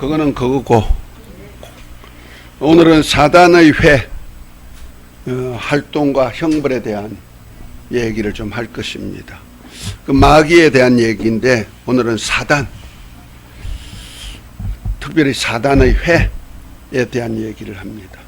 그거는 그거고, 오늘은 사단의 회, 활동과 형벌에 대한 얘기를 좀 할 것입니다. 그 마귀에 대한 얘기인데 오늘은 사단, 특별히 사단의 회에 대한 얘기를 합니다.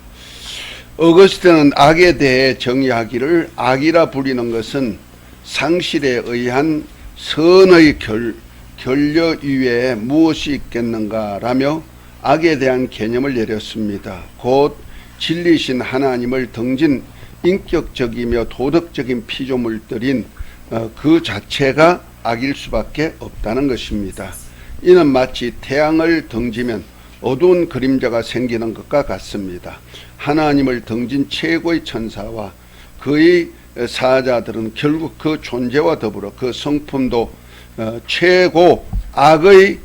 어거스틴은 악에 대해 정의하기를 악이라 부리는 것은 상실에 의한 선의 결려 이외에 무엇이 있겠는가라며 악에 대한 개념을 내렸습니다. 곧 진리신 하나님을 등진 인격적이며 도덕적인 피조물들인 그 자체가 악일 수밖에 없다는 것입니다. 이는 마치 태양을 등지면 어두운 그림자가 생기는 것과 같습니다. 하나님을 등진 최고의 천사와 그의 사자들은 결국 그 존재와 더불어 그 성품도 최고 악의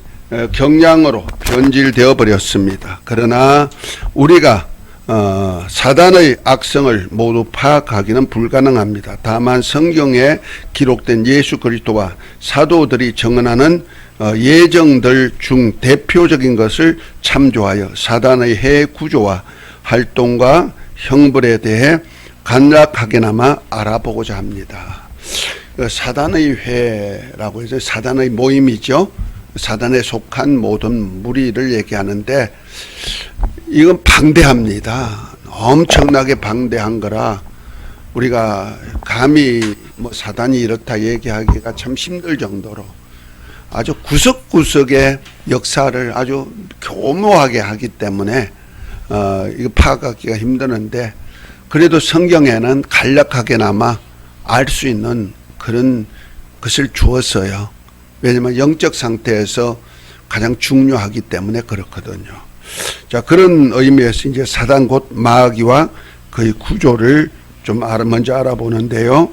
경향으로 변질되어 버렸습니다. 그러나 우리가 사단의 악성을 모두 파악하기는 불가능합니다. 다만 성경에 기록된 예수 그리스도와 사도들이 정언하는 예정들 중 대표적인 것을 참조하여 사단의 해 구조와 활동과 형벌에 대해 간략하게나마 알아보고자 합니다. 사단의 회라고 해서 사단의 모임이죠. 사단에 속한 모든 무리를 얘기하는데 이건 방대합니다. 엄청나게 방대한 거라 우리가 감히 뭐 사단이 이렇다 얘기하기가 참 힘들 정도로 아주 구석구석의 역사를 아주 교묘하게 하기 때문에 이거 파악하기가 힘드는데 그래도 성경에는 간략하게나마 알 수 있는 그런 것을 주었어요. 왜냐하면 영적 상태에서 가장 중요하기 때문에 그렇거든요. 자, 그런 의미에서 이제 사단 곧 마귀와 그의 구조를 좀 먼저 알아보는데요.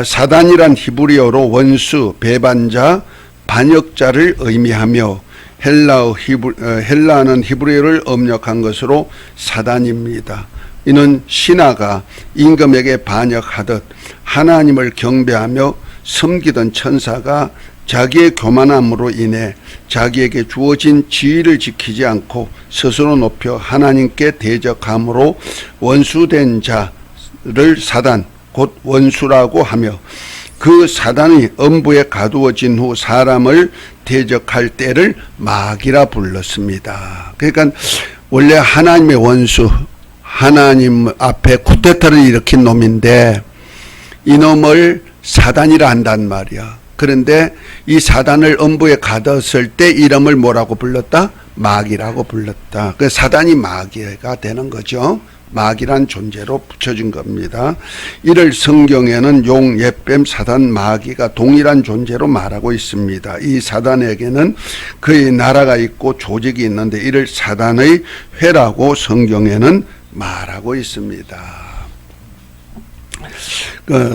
사단이란 히브리어로 원수, 배반자, 반역자를 의미하며 헬라어는 히브리어를 업력한 것으로 사단입니다. 이는 신하가 임금에게 반역하듯 하나님을 경배하며 섬기던 천사가 자기의 교만함으로 인해 자기에게 주어진 지위를 지키지 않고 스스로 높여 하나님께 대적함으로 원수된 자를 사단 곧 원수라고 하며 그 사단이 엄부에 가두어진 후 사람을 대적할 때를 마귀라 불렀습니다. 그러니까 원래 하나님의 원수, 하나님 앞에 쿠데타를 일으킨 놈인데 이놈을 사단이라 한단 말이야. 그런데 이 사단을 엄부에 가뒀을 때 이름을 뭐라고 불렀다? 마귀라고 불렀다. 그 사단이 마귀가 되는 거죠. 마귀란 존재로 붙여진 겁니다. 이를 성경에는 용, 옅뱀, 사단, 마귀가 동일한 존재로 말하고 있습니다. 이 사단에게는 그의 나라가 있고 조직이 있는데 이를 사단의 회라고 성경에는 말하고 있습니다.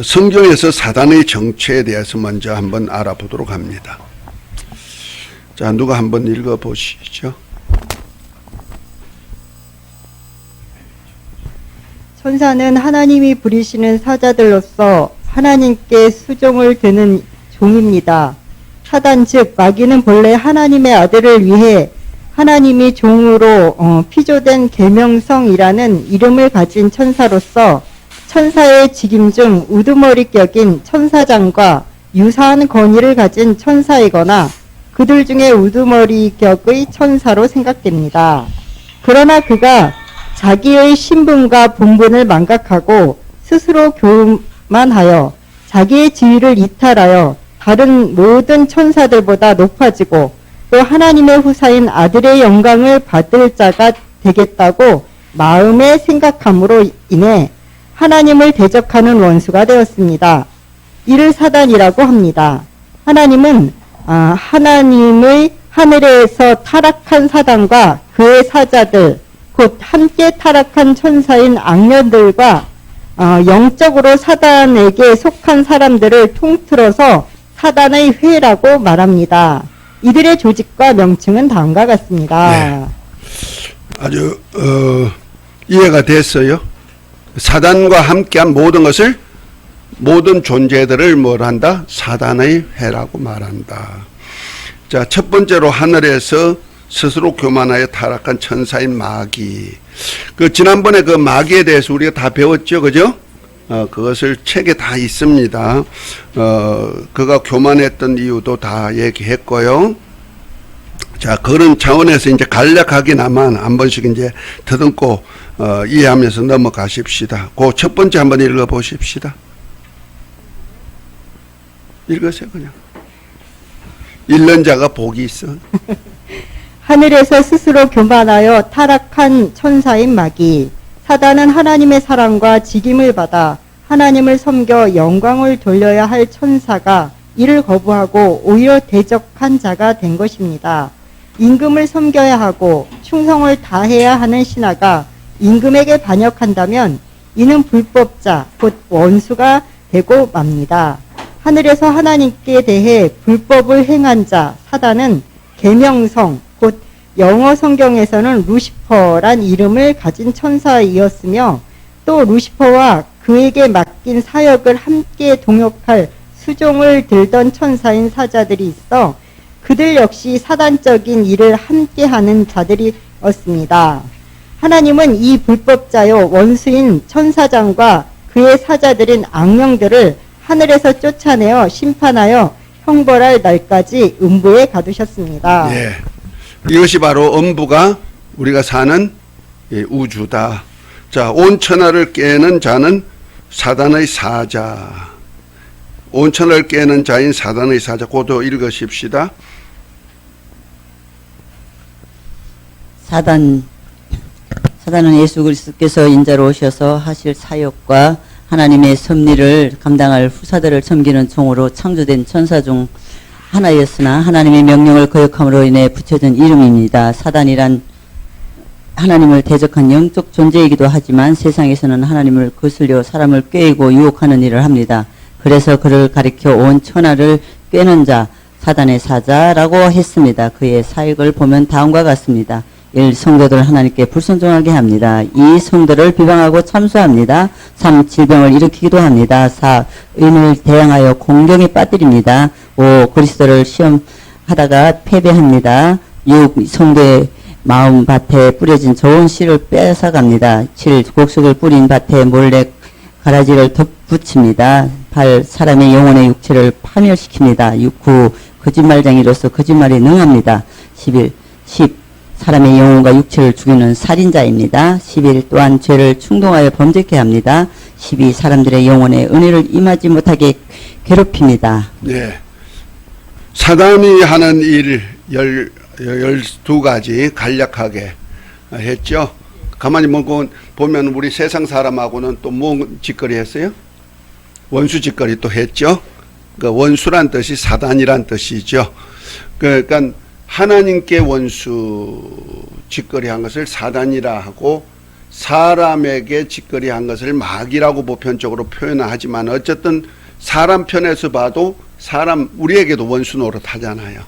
성경에서 사단의 정체에 대해서 먼저 한번 알아보도록 합니다. 자, 누가 한번 읽어보시죠. 천사는 하나님이 부리시는 사자들로서 하나님께 수종을 드는 종입니다. 사단 즉 마귀는 본래 하나님의 아들을 위해 하나님이 종으로 피조된 계명성이라는 이름을 가진 천사로서 천사의 직임 중 우두머리격인 천사장과 유사한 권위를 가진 천사이거나 그들 중에 우두머리격의 천사로 생각됩니다. 그러나 그가 자기의 신분과 본분을 망각하고 스스로 교만하여 자기의 지위를 이탈하여 다른 모든 천사들보다 높아지고 또 하나님의 후사인 아들의 영광을 받을 자가 되겠다고 마음에 생각함으로 인해 하나님을 대적하는 원수가 되었습니다. 이를 사단이라고 합니다. 하나님은 하나님의 하늘에서 타락한 사단과 그의 사자들 곧 함께 타락한 천사인 악년들과 영적으로 사단에게 속한 사람들을 통틀어서 사단의 회라고 말합니다. 이들의 조직과 명칭은 다음과 같습니다. 네. 아주 이해가 됐어요. 사단과 함께한 모든 것을 모든 존재들을 뭘 한다? 사단의 회라고 말한다. 자, 첫 번째로 하늘에서 스스로 교만하여 타락한 천사인 마귀. 그 지난번에 그 마귀에 대해서 우리가 다 배웠죠, 그죠? 그것을 책에 다 있습니다. 그가 교만했던 이유도 다 얘기했고요. 자, 그런 차원에서 이제 간략하게나마 한 번씩 이제 더듬고 이해하면서 넘어가십시다. 그 첫 번째 한번 읽어 보십시다. 읽으세요, 그냥. 읽는 자가 복이 있어. 하늘에서 스스로 교만하여 타락한 천사인 마귀. 사단은 하나님의 사랑과 직임을 받아 하나님을 섬겨 영광을 돌려야 할 천사가 이를 거부하고 오히려 대적한 자가 된 것입니다. 임금을 섬겨야 하고 충성을 다해야 하는 신하가 임금에게 반역한다면 이는 불법자, 곧 원수가 되고 맙니다. 하늘에서 하나님께 대해 불법을 행한 자, 사단은 계명성, 곧 영어 성경에서는 루시퍼란 이름을 가진 천사이었으며 또 루시퍼와 그에게 맡긴 사역을 함께 동역할 수종을 들던 천사인 사자들이 있어 그들 역시 사단적인 일을 함께하는 자들이었습니다. 하나님은 이 불법자요 원수인 천사장과 그의 사자들인 악령들을 하늘에서 쫓아내어 심판하여 형벌할 날까지 음부에 가두셨습니다. 예. 이것이 바로 음부가 우리가 사는 우주다. 자, 온 천하를 깨는 자는 사단의 사자. 온 천하를 깨는 자인 사단의 사자. 그것도 읽으십시다. 사단은 예수 그리스도께서 인자로 오셔서 하실 사역과 하나님의 섭리를 감당할 후사들을 섬기는 종으로 창조된 천사 중 하나였으나 하나님의 명령을 거역함으로 인해 붙여진 이름입니다. 사단이란 하나님을 대적한 영적 존재이기도 하지만 세상에서는 하나님을 거슬려 사람을 꾀이고 유혹하는 일을 합니다. 그래서 그를 가리켜 온 천하를 꾀는 자, 사단의 사자라고 했습니다. 그의 사역을 보면 다음과 같습니다. 1. 성도들 하나님께 불순종하게 합니다. 2. 성도를 비방하고 참수합니다. 3. 질병을 일으키기도 합니다. 4. 의인을 대항하여 공경에 빠뜨립니다. 5. 그리스도를 시험하다가 패배합니다. 6. 성도의 마음 밭에 뿌려진 좋은 씨를 뺏어갑니다. 7. 곡식을 뿌린 밭에 몰래 가라지를 덧붙입니다. 8. 사람의 영혼의 육체를 파멸시킵니다. 9. 거짓말쟁이로서 거짓말에 능합니다. 10. 사람의 영혼과 육체를 죽이는 살인자입니다. 11. 또한 죄를 충동하여 범죄케 합니다. 12. 사람들의 영혼에 은혜를 임하지 못하게 괴롭힙니다. 네. 사단이 하는 일 12가지 간략하게 했죠. 가만히 보면 우리 세상 사람하고는 또 뭐 짓거리 했어요? 원수 짓거리 또 했죠. 그러니까 원수란 뜻이 사단이란 뜻이죠. 그러니까 하나님께 원수 짓거리 한 것을 사단이라 하고 사람에게 짓거리 한 것을 마귀라고 보편적으로 표현하지만 어쨌든 사람 편에서 봐도 우리에게도 원수 노릇 하잖아요.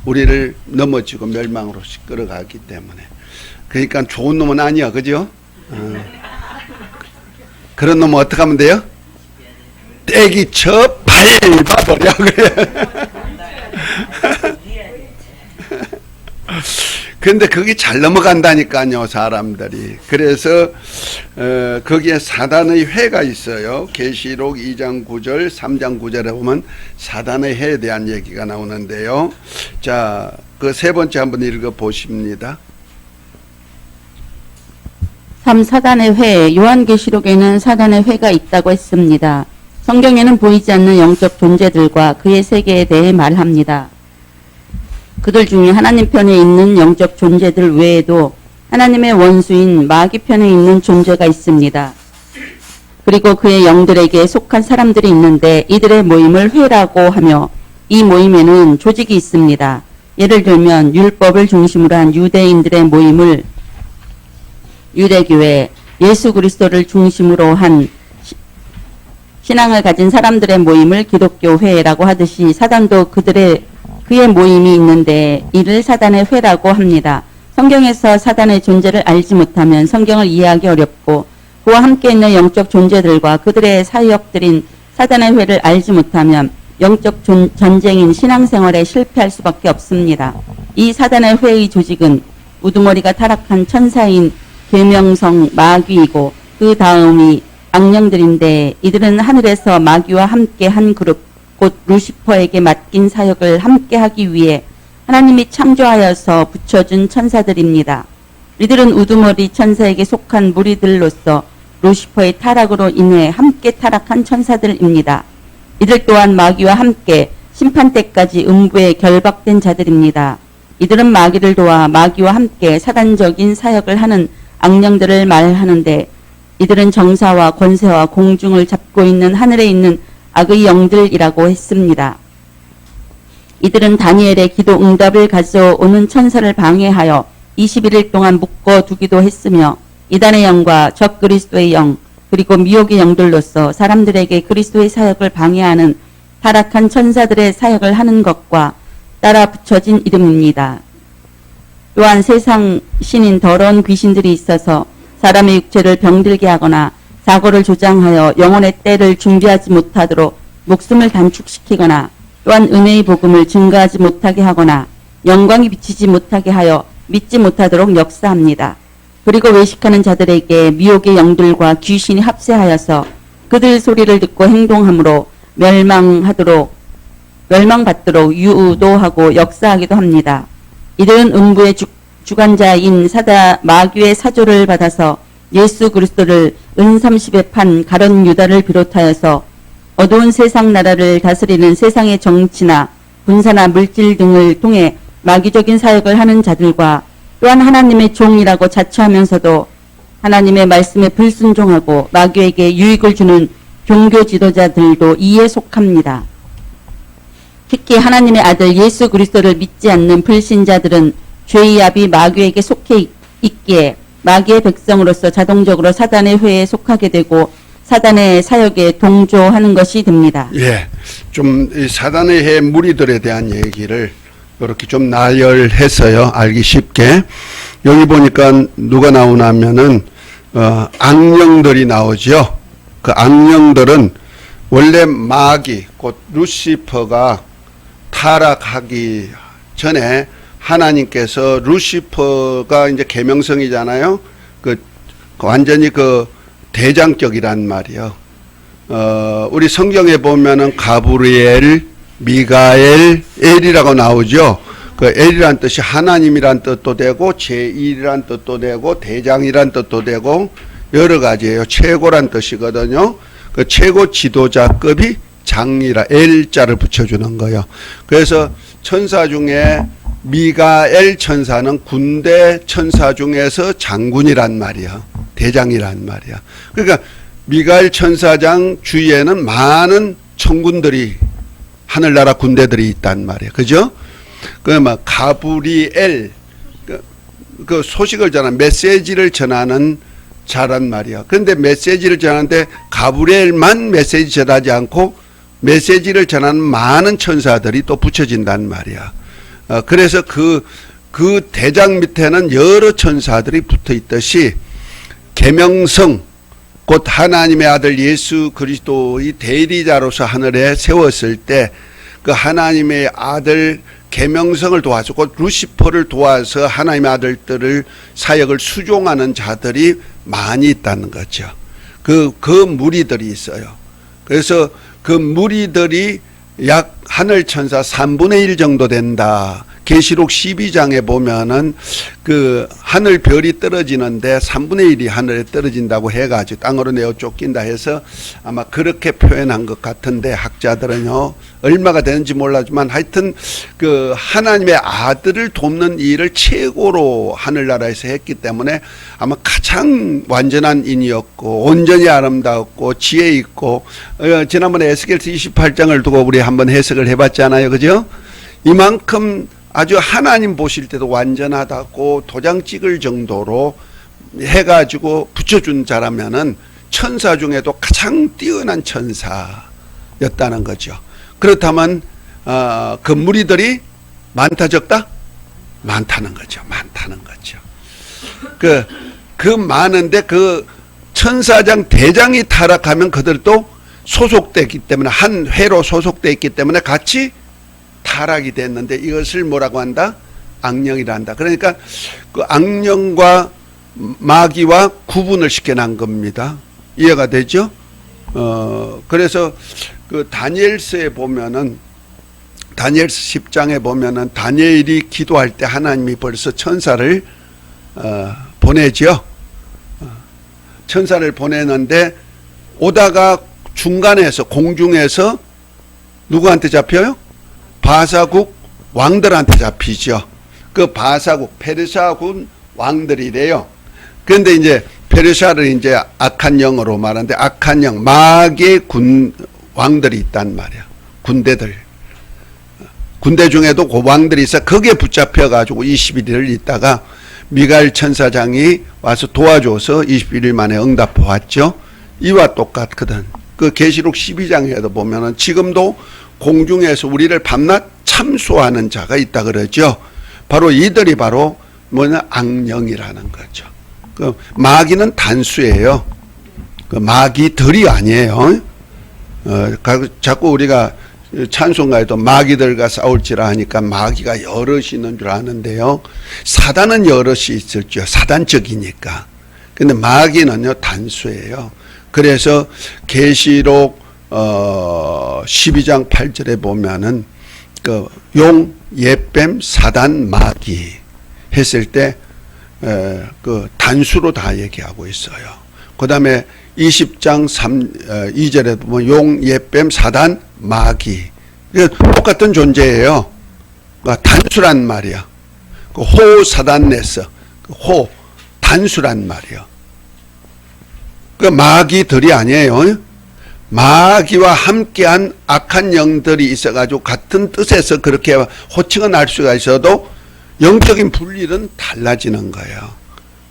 우리를 넘어지고 멸망으로 끌어가기 때문에. 그러니까 좋은 놈은 아니야. 그죠? 그런 놈은 어떻게 하면 돼요? 떼기쳐 밟아버려. 그래. 근데 그게 잘 넘어간다니까요, 사람들이. 그래서 거기에 사단의 회가 있어요. 계시록 2장 9절, 3장 9절에 보면 사단의 회에 대한 얘기가 나오는데요. 자, 그 세 번째 한번 읽어 보십니다. 3. 사단의 회. 요한계시록에는 사단의 회가 있다고 했습니다. 성경에는 보이지 않는 영적 존재들과 그의 세계에 대해 말합니다. 그들 중에 하나님 편에 있는 영적 존재들 외에도 하나님의 원수인 마귀 편에 있는 존재가 있습니다. 그리고 그의 영들에게 속한 사람들이 있는데 이들의 모임을 회라고 하며 이 모임에는 조직이 있습니다. 예를 들면 율법을 중심으로 한 유대인들의 모임을 유대교회, 예수 그리스도를 중심으로 한 신앙을 가진 사람들의 모임을 기독교회라고 하듯이 사단도 그의 모임이 있는데 이를 사단의 회라고 합니다. 성경에서 사단의 존재를 알지 못하면 성경을 이해하기 어렵고 그와 함께 있는 영적 존재들과 그들의 사역들인 사단의 회를 알지 못하면 영적 전쟁인 신앙생활에 실패할 수밖에 없습니다. 이 사단의 회의 조직은 우두머리가 타락한 천사인 계명성 마귀이고 그 다음이 악령들인데 이들은 하늘에서 마귀와 함께 한 그룹 곧 루시퍼에게 맡긴 사역을 함께 하기 위해 하나님이 창조하여서 붙여준 천사들입니다. 이들은 우두머리 천사에게 속한 무리들로서 루시퍼의 타락으로 인해 함께 타락한 천사들입니다. 이들 또한 마귀와 함께 심판 때까지 음부에 결박된 자들입니다. 이들은 마귀를 도와 마귀와 함께 사단적인 사역을 하는 악령들을 말하는데 이들은 정사와 권세와 공중을 잡고 있는 하늘에 있는 악의 영들이라고 했습니다. 이들은 다니엘의 기도 응답을 가져오는 천사를 방해하여 21일 동안 묶어두기도 했으며 이단의 영과 적 그리스도의 영 그리고 미혹의 영들로서 사람들에게 그리스도의 사역을 방해하는 타락한 천사들의 사역을 하는 것과 따라 붙여진 이름입니다. 또한 세상 신인 더러운 귀신들이 있어서 사람의 육체를 병들게 하거나 사고를 조장하여 영혼의 때를 준비하지 못하도록 목숨을 단축시키거나 또한 은혜의 복음을 증가하지 못하게 하거나 영광이 비치지 못하게 하여 믿지 못하도록 역사합니다. 그리고 외식하는 자들에게 미혹의 영들과 귀신이 합세하여서 그들 소리를 듣고 행동함으로 멸망받도록 유도하고 역사하기도 합니다. 이들은 음부의 주관자인 마귀의 사조를 받아서 예수 그리스도를 은30에 판 가룟 유다를 비롯하여서 어두운 세상 나라를 다스리는 세상의 정치나 군사나 물질 등을 통해 마귀적인 사역을 하는 자들과 또한 하나님의 종이라고 자처하면서도 하나님의 말씀에 불순종하고 마귀에게 유익을 주는 종교 지도자들도 이에 속합니다. 특히 하나님의 아들 예수 그리스도를 믿지 않는 불신자들은 죄의 압이 마귀에게 속해 있기에 마귀의 백성으로서 자동적으로 사단의 회에 속하게 되고 사단의 사역에 동조하는 것이 됩니다. 예, 좀 이 사단의 해 무리들에 대한 얘기를 이렇게 좀 나열해서요 알기 쉽게. 여기 보니까 누가 나오냐면은 악령들이 나오죠. 그 악령들은 원래 마귀 곧 루시퍼가 타락하기 전에 하나님께서 루시퍼가 이제 계명성이잖아요. 그 완전히 그 대장격이란 말이요. 우리 성경에 보면은 가브리엘, 미가엘, 엘이라고 나오죠. 그 엘이란 뜻이 하나님이란 뜻도 되고 제1이란 뜻도 되고 대장이란 뜻도 되고 여러 가지예요. 최고란 뜻이거든요. 그 최고 지도자급이 장이라 엘자를 붙여주는 거예요. 그래서 천사 중에 미가엘 천사는 군대 천사 중에서 장군이란 말이야. 대장이란 말이야. 그러니까 미가엘 천사장 주위에는 많은 천군들이 하늘나라 군대들이 있단 말이야. 그죠? 그 막 가브리엘 그 소식을 전하는 메시지를 전하는 자란 말이야. 그런데 메시지를 전하는데 가브리엘만 메시지 전하지 않고 메시지를 전하는 많은 천사들이 또 붙여진단 말이야. 그래서 그 대장 밑에는 여러 천사들이 붙어 있듯이 계명성 곧 하나님의 아들 예수 그리스도의 대리자로서 하늘에 세웠을 때 그 하나님의 아들 계명성을 도와서 곧 루시퍼를 도와서 하나님의 아들들을 사역을 수종하는 자들이 많이 있다는 거죠. 그 무리들이 있어요. 그래서 그 무리들이 약 하늘 천사 3분의 1 정도 된다. 계시록 12장에 보면은 그 하늘 별이 떨어지는데 3분의 1이 하늘에 떨어진다고 해가지고 땅으로 내어 쫓긴다 해서 아마 그렇게 표현한 것 같은데 학자들은요 얼마가 되는지 몰라지만 하여튼 그 하나님의 아들을 돕는 일을 최고로 하늘나라에서 했기 때문에 아마 가장 완전한 인이었고 온전히 아름다웠고 지혜 있고 지난번에 에스겔서 28장을 두고 우리 한번 해석을 해봤잖아요. 그죠? 이만큼 아주 하나님 보실 때도 완전하다고 도장 찍을 정도로 해가지고 붙여준 자라면은 천사 중에도 가장 뛰어난 천사였다는 거죠. 그렇다면 그 무리들이 많다 적다? 많다는 거죠. 많다는 거죠. 그 많은데 그 천사장 대장이 타락하면 그들도 소속되기 때문에 한 회로 소속되어 있기 때문에 같이 타락이 됐는데 이것을 뭐라고 한다? 악령이라 한다. 그러니까 그 악령과 마귀와 구분을 시켜난 겁니다. 이해가 되죠? 그래서 그 다니엘서에 보면은 다니엘서 10장에 보면은 다니엘이 기도할 때 하나님이 벌써 천사를 보내죠. 천사를 보내는데 오다가 중간에서 공중에서 누구한테 잡혀요? 바사국 왕들한테 잡히죠. 그 바사국 페르시아군 왕들이래요. 그런데 이제 페르시아를 이제 악한 영으로 말하는데 악한 영 마귀의 왕들이 있단 말이야. 군대 중에도 그 왕들이 있어 거기에 붙잡혀 가지고 21일을 있다가 미가엘 천사장이 와서 도와줘서 21일 만에 응답 왔죠. 이와 똑같거든. 그 계시록 12장에도 보면은 지금도 공중에서 우리를 밤낮 참소하는 자가 있다 그러죠. 바로 이들이 바로 뭐냐 악령이라는 거죠. 그 마귀는 단수예요. 그 마귀들이 아니에요. 자꾸 우리가 찬송가에도 마귀들과 싸울지라 하니까 마귀가 여럿이 있는 줄 아는데요. 사단은 여럿이 있을지요. 사단적이니까. 근데 마귀는요 단수예요. 그래서 계시록 12장 8절에 보면은 그 용, 옛뱀, 사단, 마귀 했을 때 그 단수로 다 얘기하고 있어요. 그 다음에 20장 2절에 보면 용, 옛뱀, 사단, 마귀. 똑같은 존재예요. 단수란 말이야. 그 호, 사단네스. 호, 단수란 말이야. 그 마귀들이 아니에요. 마귀와 함께한 악한 영들이 있어가지고 같은 뜻에서 그렇게 호칭은 할 수가 있어도 영적인 분리는 달라지는 거예요.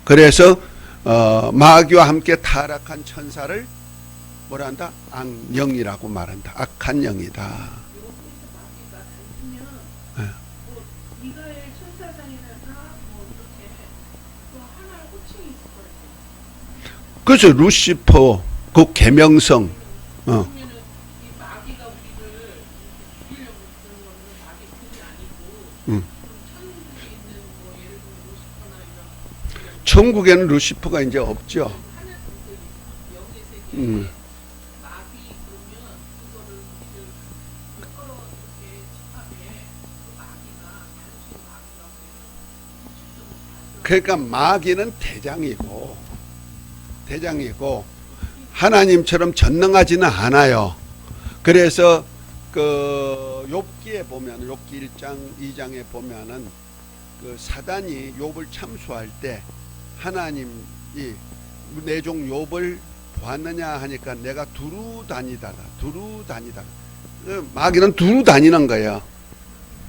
그래서 마귀와 함께 타락한 천사를 뭐라 한다? 악령이라고 말한다. 악한 영이다. 네. 그래서 루시퍼 그 계명성 천국에는 루시퍼가 이제 없죠. 그러니까 마귀는 대장이고 하나님처럼 전능하지는 않아요. 그래서 그 욥기에 보면 욥기 1장 2장에 보면은 그 사단이 욥을 참수할 때 하나님이 내 종 욥을 보았느냐 하니까 내가 두루 다니다가 마귀는 두루 다니는 거예요.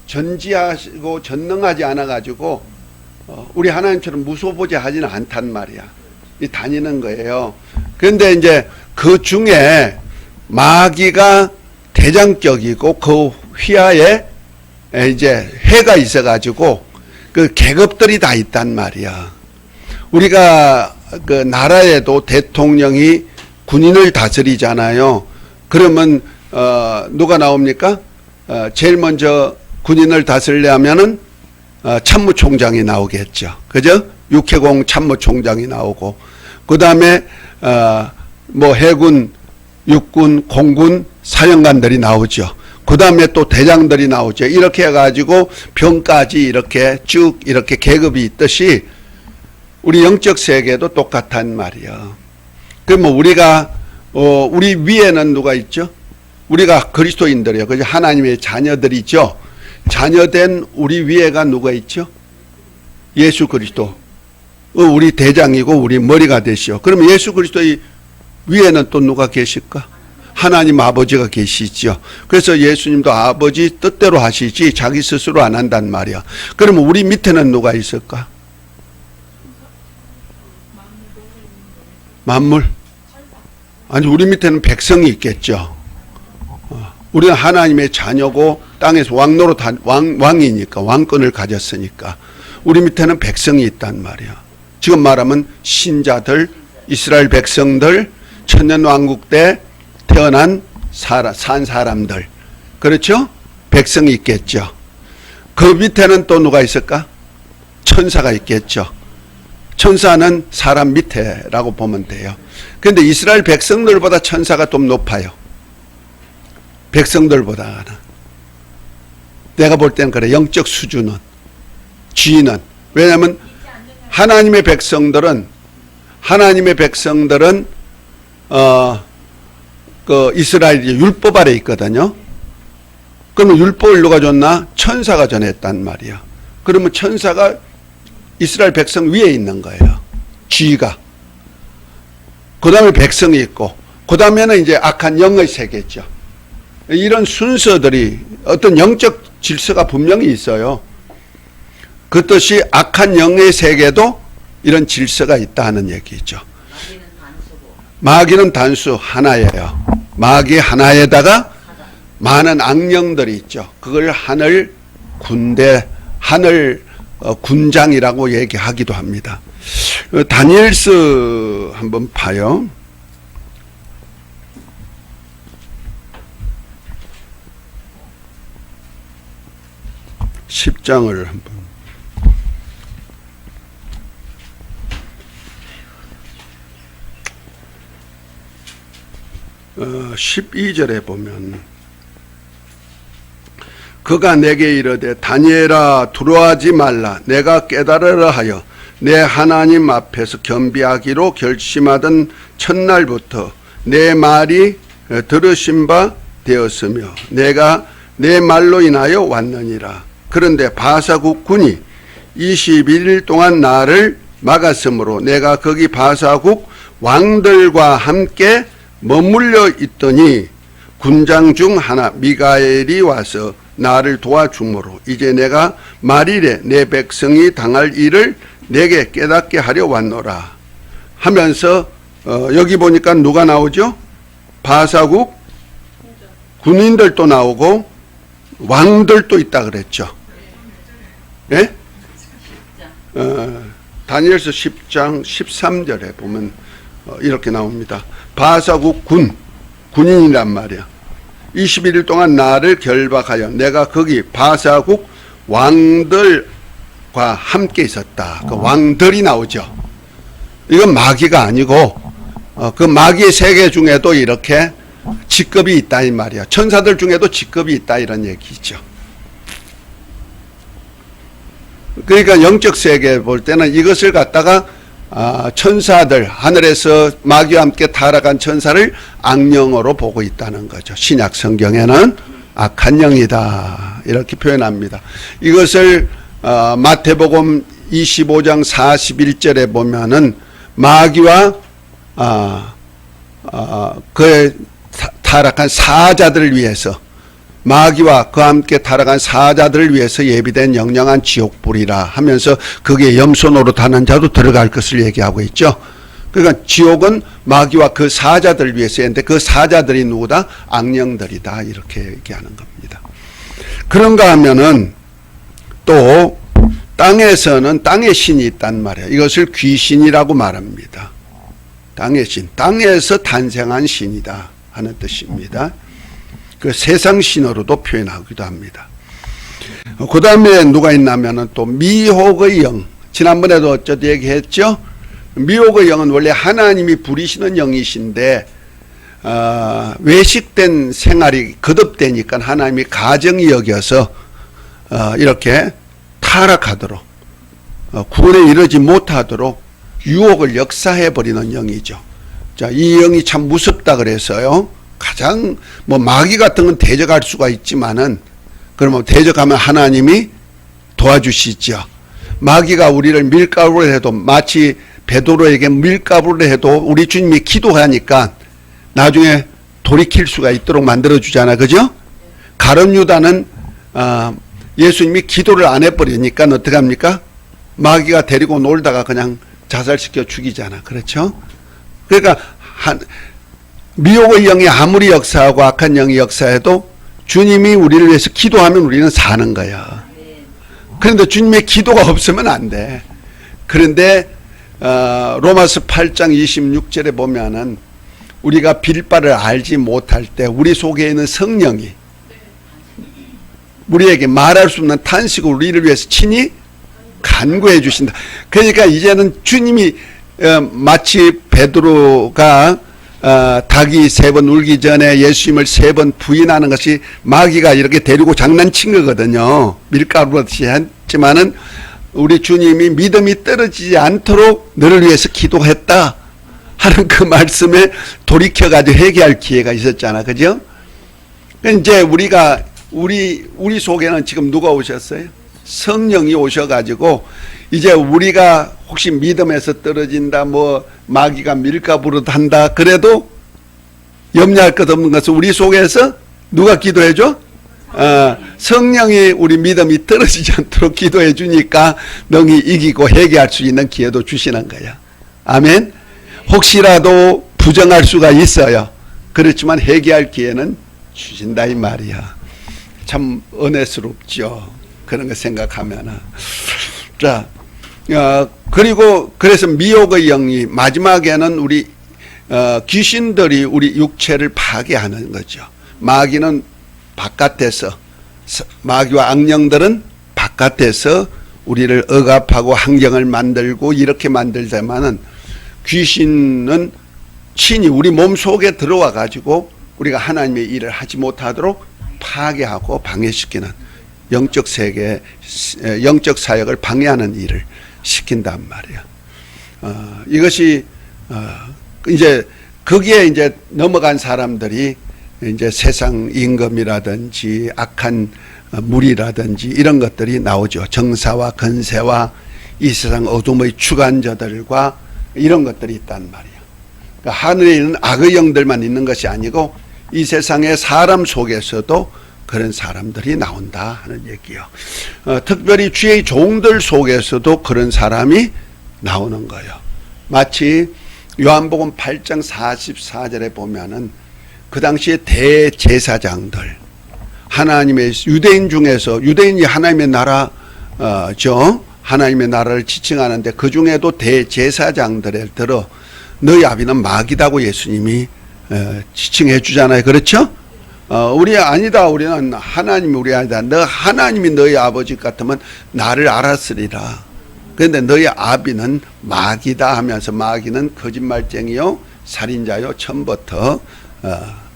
전지하시고 전능하지 않아 가지고 우리 하나님처럼 무소보지 하지는 않단 말이야. 이 다니는 거예요. 그런데 이제 그 중에 마귀가 대장격이고 그 휘하에 이제 해가 있어 가지고 그 계급들이 다 있단 말이야. 우리가 그 나라에도 대통령이 군인을 다스리잖아요. 그러면 누가 나옵니까? 제일 먼저 군인을 다스리려면은 참모총장이 나오겠죠. 그죠? 육해공 참모총장이 나오고, 그 다음에 뭐 해군, 육군, 공군 사령관들이 나오죠. 그 다음에 또 대장들이 나오죠. 이렇게 해가지고 병까지 이렇게 쭉 이렇게 계급이 있듯이 우리 영적 세계도 똑같단 말이야. 그러면 우리가 우리 위에는 누가 있죠? 우리가 그리스도인들이요. 그죠? 하나님의 자녀들이죠. 자녀된 우리 위에가 누가 있죠? 예수 그리스도. 우리 대장이고 우리 머리가 되시오. 그러면 예수 그리스도의 위에는 또 누가 계실까? 하나님 아버지가 계시죠. 그래서 예수님도 아버지 뜻대로 하시지 자기 스스로 안 한단 말이야. 그러면 우리 밑에는 누가 있을까? 만물? 아니 우리 밑에는 백성이 있겠죠. 우리는 하나님의 자녀고 땅에서 왕이니까 왕권을 가졌으니까 우리 밑에는 백성이 있단 말이야. 지금 말하면 신자들, 이스라엘 백성들, 천년왕국 때 태어난 산 사람들, 그렇죠? 백성이 있겠죠. 그 밑에는 또 누가 있을까? 천사가 있겠죠. 천사는 사람 밑에라고 보면 돼요. 그런데 이스라엘 백성들보다 천사가 좀 높아요. 백성들보다는. 내가 볼 때는 그래. 영적 수준은, 지위는. 왜냐하면 하나님의 백성들은 그 이스라엘이 율법 아래 있거든요. 그러면 율법을 누가 줬나? 천사가 전했단 말이야. 그러면 천사가 이스라엘 백성 위에 있는 거예요. 지위가. 그 다음에 백성이 있고, 그 다음에는 이제 악한 영의 세계죠. 이런 순서들이 어떤 영적 질서가 분명히 있어요. 그 뜻이 악한 영의 세계도 이런 질서가 있다 하는 얘기죠. 마귀는 단수 하나예요. 마귀 하나에다가 많은 악령들이 있죠. 그걸 하늘 군대, 하늘 군장이라고 얘기하기도 합니다. 다니엘서 한번 봐요. (10장을) 한번 12절에 보면 그가 내게 이르되 다니엘아 두려워하지 말라. 내가 깨달으라 하여 내 하나님 앞에서 겸비하기로 결심하던 첫날부터 내 말이 들으신 바 되었으며 내가 내 말로 인하여 왔느니라. 그런데 바사국 군이 21일 동안 나를 막았으므로 내가 거기 바사국 왕들과 함께 머물러 있더니 군장 중 하나 미가엘이 와서 나를 도와주므로 이제 내가 말일에 내 백성이 당할 일을 내게 깨닫게 하려 왔노라 하면서 여기 보니까 누가 나오죠? 바사국 군인들도 나오고 왕들도 있다 그랬죠. 예? 다니엘서 10장 13절에 보면 이렇게 나옵니다. 바사국 군인이란 말이야. 21일 동안 나를 결박하여 내가 거기 바사국 왕들과 함께 있었다. 그 왕들이 나오죠. 이건 마귀가 아니고 그 마귀의 세계 중에도 이렇게 직급이 있다 이 말이야. 천사들 중에도 직급이 있다 이런 얘기죠. 그러니까 영적 세계 볼 때는 이것을 갖다가 천사들, 하늘에서 마귀와 함께 타락한 천사를 악령으로 보고 있다는 거죠. 신약 성경에는 악한 영이다 이렇게 표현합니다. 이것을 마태복음 25장 41절에 보면은 마귀와 그의 타락한 사자들을 위해서, 마귀와 그와 함께 타락한 사자들을 위해서 예비된 영영한 지옥불이라 하면서 거기에 염소 노릇하는 자도 들어갈 것을 얘기하고 있죠. 그러니까 지옥은 마귀와 그 사자들을 위해서 했는데 그 사자들이 누구다? 악령들이다 이렇게 얘기하는 겁니다. 그런가 하면은 또 땅에서는 땅의 신이 있단 말이에요. 이것을 귀신이라고 말합니다. 땅의 신, 땅에서 탄생한 신이다 하는 뜻입니다. 그 세상 신으로도 표현하기도 합니다. 그 다음에 누가 있냐면은 또 미혹의 영. 지난번에도 어쩌다 얘기했죠? 미혹의 영은 원래 하나님이 부리시는 영이신데, 외식된 생활이 거듭되니까 하나님이 가정이 여겨서, 이렇게 타락하도록, 구원에 이르지 못하도록 유혹을 역사해버리는 영이죠. 자, 이 영이 참 무섭다 그래서요. 가장 마귀 같은 건 대적할 수가 있지만은 그러면 대적하면 하나님이 도와주시죠. 마귀가 우리를 밀가루를 해도 마치 베드로에게 밀가루를 해도 우리 주님이 기도하니까 나중에 돌이킬 수가 있도록 만들어주잖아. 그죠? 가룟 유다는 예수님이 기도를 안 해버리니까 어떻게 합니까? 마귀가 데리고 놀다가 그냥 자살시켜 죽이잖아. 그렇죠? 그러니까 미혹의 영이 아무리 역사하고 악한 영이 역사해도 주님이 우리를 위해서 기도하면 우리는 사는 거야. 그런데 주님의 기도가 없으면 안 돼. 그런데 로마서 8장 26절에 보면은 우리가 빌 바를 알지 못할 때 우리 속에 있는 성령이 우리에게 말할 수 없는 탄식으로 우리를 위해서 친히 간구해 주신다. 그러니까 이제는 주님이 마치 베드로가 닭이 3번 울기 전에 예수님을 3번 부인하는 것이 마귀가 이렇게 데리고 장난친 거거든요. 밀가루듯이 했지만은 우리 주님이 믿음이 떨어지지 않도록 너를 위해서 기도했다 하는 그 말씀에 돌이켜가지고 회개할 기회가 있었잖아. 그죠? 이제 우리 속에는 지금 누가 오셨어요? 성령이 오셔가지고 이제 우리가 혹시 믿음에서 떨어진다, 뭐 마귀가 밀가부르다 한다 그래도 염려할 것 없는 것은 우리 속에서 누가 기도해줘? 성령이 우리 믿음이 떨어지지 않도록 기도해 주니까 능히 이기고 회개할 수 있는 기회도 주시는 거야. 아멘. 혹시라도 부정할 수가 있어요. 그렇지만 회개할 기회는 주신다 이 말이야. 참 은혜스럽죠. 그런 거 생각하면은. 자, 그리고 그래서 미혹의 영이 마지막에는 우리 귀신들이 우리 육체를 파괴하는 거죠. 마귀는 바깥에서, 마귀와 악령들은 바깥에서 우리를 억압하고 환경을 만들고 이렇게 만들지만은 귀신은 친히 우리 몸 속에 들어와 가지고 우리가 하나님의 일을 하지 못하도록 파괴하고 방해시키는 영적 세계, 영적 사역을 방해하는 일을 시킨단 말이야. 이것이 이제 거기에 이제 넘어간 사람들이 이제 세상 임금이라든지 악한 무리라든지 이런 것들이 나오죠. 정사와 건세와 이 세상 어둠의 주관자들과 이런 것들이 있단 말이야. 그러니까 하늘에 있는 악의 영들만 있는 것이 아니고 이 세상의 사람 속에서도 그런 사람들이 나온다 하는 얘기요. 특별히 주의 종들 속에서도 그런 사람이 나오는 거예요. 마치 요한복음 8장 44절에 보면은 그 당시에 대제사장들, 하나님의 유대인 중에서, 유대인이 하나님의 나라죠. 하나님의 나라를 지칭하는데 그 중에도 대제사장들에 들어 너희 아비는 마귀다고 예수님이 지칭해 주잖아요. 그렇죠? 우리 아니다. 우리는 하나님이 우리 아니다. 너 하나님이 너희 아버지 같으면 나를 알았으리라. 그런데 너희 아비는 마귀다 하면서 마귀는 거짓말쟁이요, 살인자요, 처음부터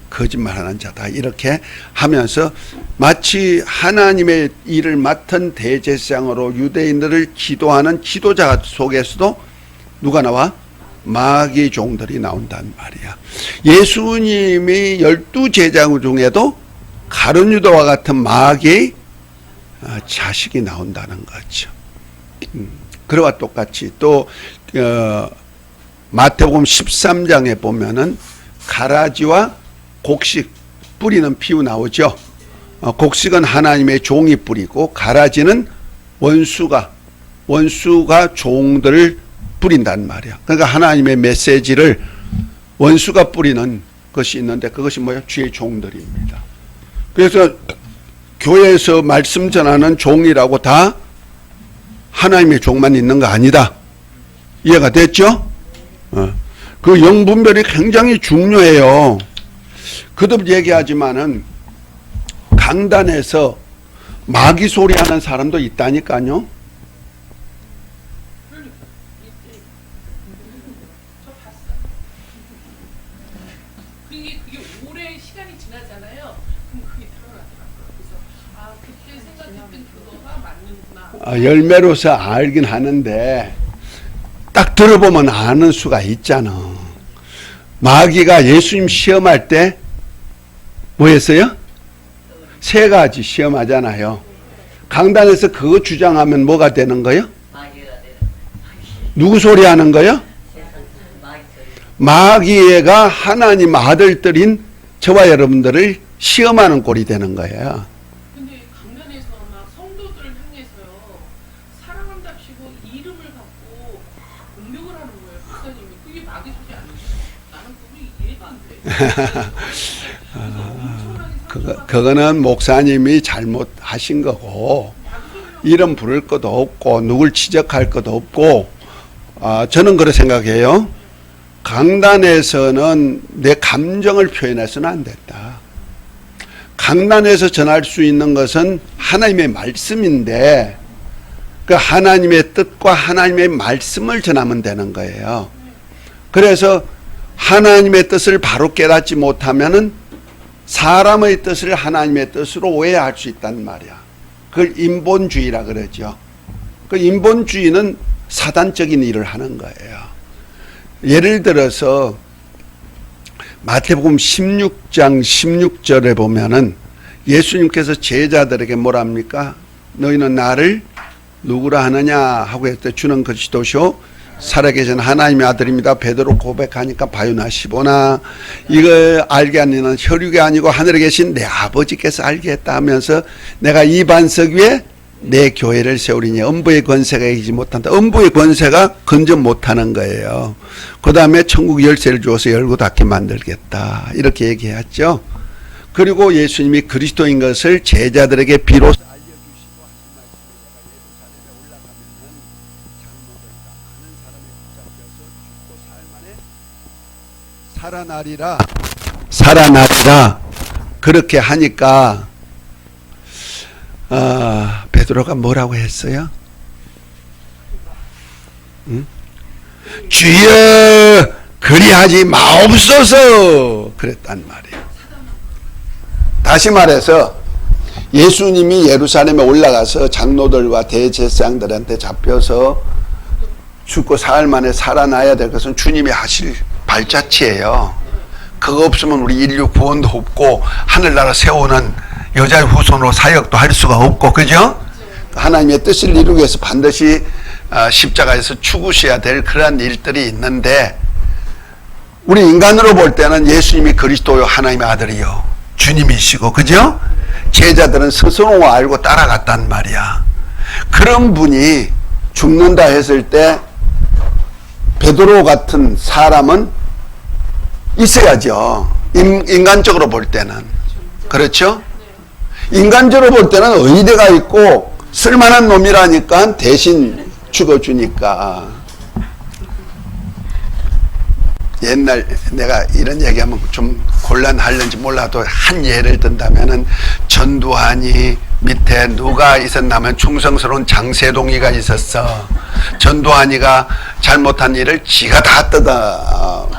거짓말하는 자다 이렇게 하면서 마치 하나님의 일을 맡은 대제사장으로 유대인들을 기도하는 지도자 속에서도 누가 나와? 마귀 종들이 나온단 말이야. 예수님이 12제자 중에도 가룟 유다와 같은 마귀의 자식이 나온다는 거죠. 그와 똑같이 또 마태복음 13장에 보면은 가라지와 곡식 뿌리는 피우 나오죠. 곡식은 하나님의 종이 뿌리고 가라지는 원수가 종들을 뿌린단 말이야. 그러니까 하나님의 메시지를 원수가 뿌리는 것이 있는데 그것이 뭐예요? 주의 종들입니다. 그래서 교회에서 말씀 전하는 종이라고 다 하나님의 종만 있는 거 아니다. 이해가 됐죠? 그 영분별이 굉장히 중요해요. 거듭 얘기하지만은 강단에서 마귀 소리 하는 사람도 있다니까요. 그게 오래 시간이 지나잖아요. 그럼 그게 드러나더라고요. 그래서 그때 생각했던 그거가 맞는구나. 열매로서 알긴 하는데 딱 들어보면 아는 수가 있잖아. 마귀가 예수님 시험할 때 뭐 했어요? 3가지 시험하잖아요. 강단에서 그거 주장하면 뭐가 되는 거예요? 누구 소리 하는 거예요? 마귀가 하나님 아들들인 저와 여러분들을 시험하는 꼴이 되는 거예요. 근데 강단에서 막 성도들을 향해서요, 사랑한답시고 이름을 갖고 공격을 하는 거예요. 목사님이. 그게 마귀 소리 아니에요? 나는 그게 이해가 안 돼. 그거는 목사님이 잘못하신 거고 이름 부를 것도 없고 누굴 지적할 것도 없고 저는 그렇게 생각해요. 강단에서는 내 감정을 표현해서는 안 됐다. 강단에서 전할 수 있는 것은 하나님의 말씀인데 그 하나님의 뜻과 하나님의 말씀을 전하면 되는 거예요. 그래서 하나님의 뜻을 바로 깨닫지 못하면은 사람의 뜻을 하나님의 뜻으로 오해할 수 있단 말이야. 그걸 인본주의라 그러죠. 그 인본주의는 사단적인 일을 하는 거예요. 예를 들어서 마태복음 16장 16절에 보면은 예수님께서 제자들에게 뭐랍니까? 너희는 나를 누구라 하느냐 하고 했을 때 주는 그리스도시요 살아계신 하나님의 아들입니다. 베드로 고백하니까 바요나 시보나 이걸 알게 하는 혈육이 아니고 하늘에 계신 내 아버지께서 알게 했다 하면서 내가 이 반석 위에 내 교회를 세우리니 음부의 권세가 이기지 못한다. 음부의 권세가 건전 못하는 거예요. 그 다음에 천국 열쇠를 주어서 열고 닫게 만들겠다. 이렇게 얘기했죠. 그리고 예수님이 그리스도인 것을 제자들에게 비로소 알려주시고 하신 말씀이 내가 예루살렘에 올라가면은 살아나리라 그렇게 하니까 베드로가 뭐라고 했어요? 응? 주여 그리하지 마옵소서 그랬단 말이에요. 다시 말해서 예수님이 예루살렘에 올라가서 장로들과 대제사장들한테 잡혀서 죽고 사흘 만에 살아나야 될 것은 주님이 하실 발자취예요. 그거 없으면 우리 인류 구원도 없고 하늘나라 세우는 여자의 후손으로 사역도 할 수가 없고, 그죠? 하나님의 뜻을 이루기 위해서 반드시 십자가에서 죽으셔야 될 그러한 일들이 있는데 우리 인간으로 볼 때는 예수님이 그리스도요 하나님의 아들이요 주님이시고, 그죠? 제자들은 스스로 알고 따라갔단 말이야. 그런 분이 죽는다 했을 때 베드로 같은 사람은 있어야죠. 인간적으로 볼 때는. 그렇죠? 인간적으로 볼 때는 의대가 있고 쓸만한 놈이라니까 대신 죽어주니까. 옛날 내가 이런 얘기하면 좀 곤란할는지 몰라도 한 예를 든다면은 전두환이 밑에 누가 있었냐면 충성스러운 장세동이가 있었어. 전두환이가 잘못한 일을 지가 다 뜯어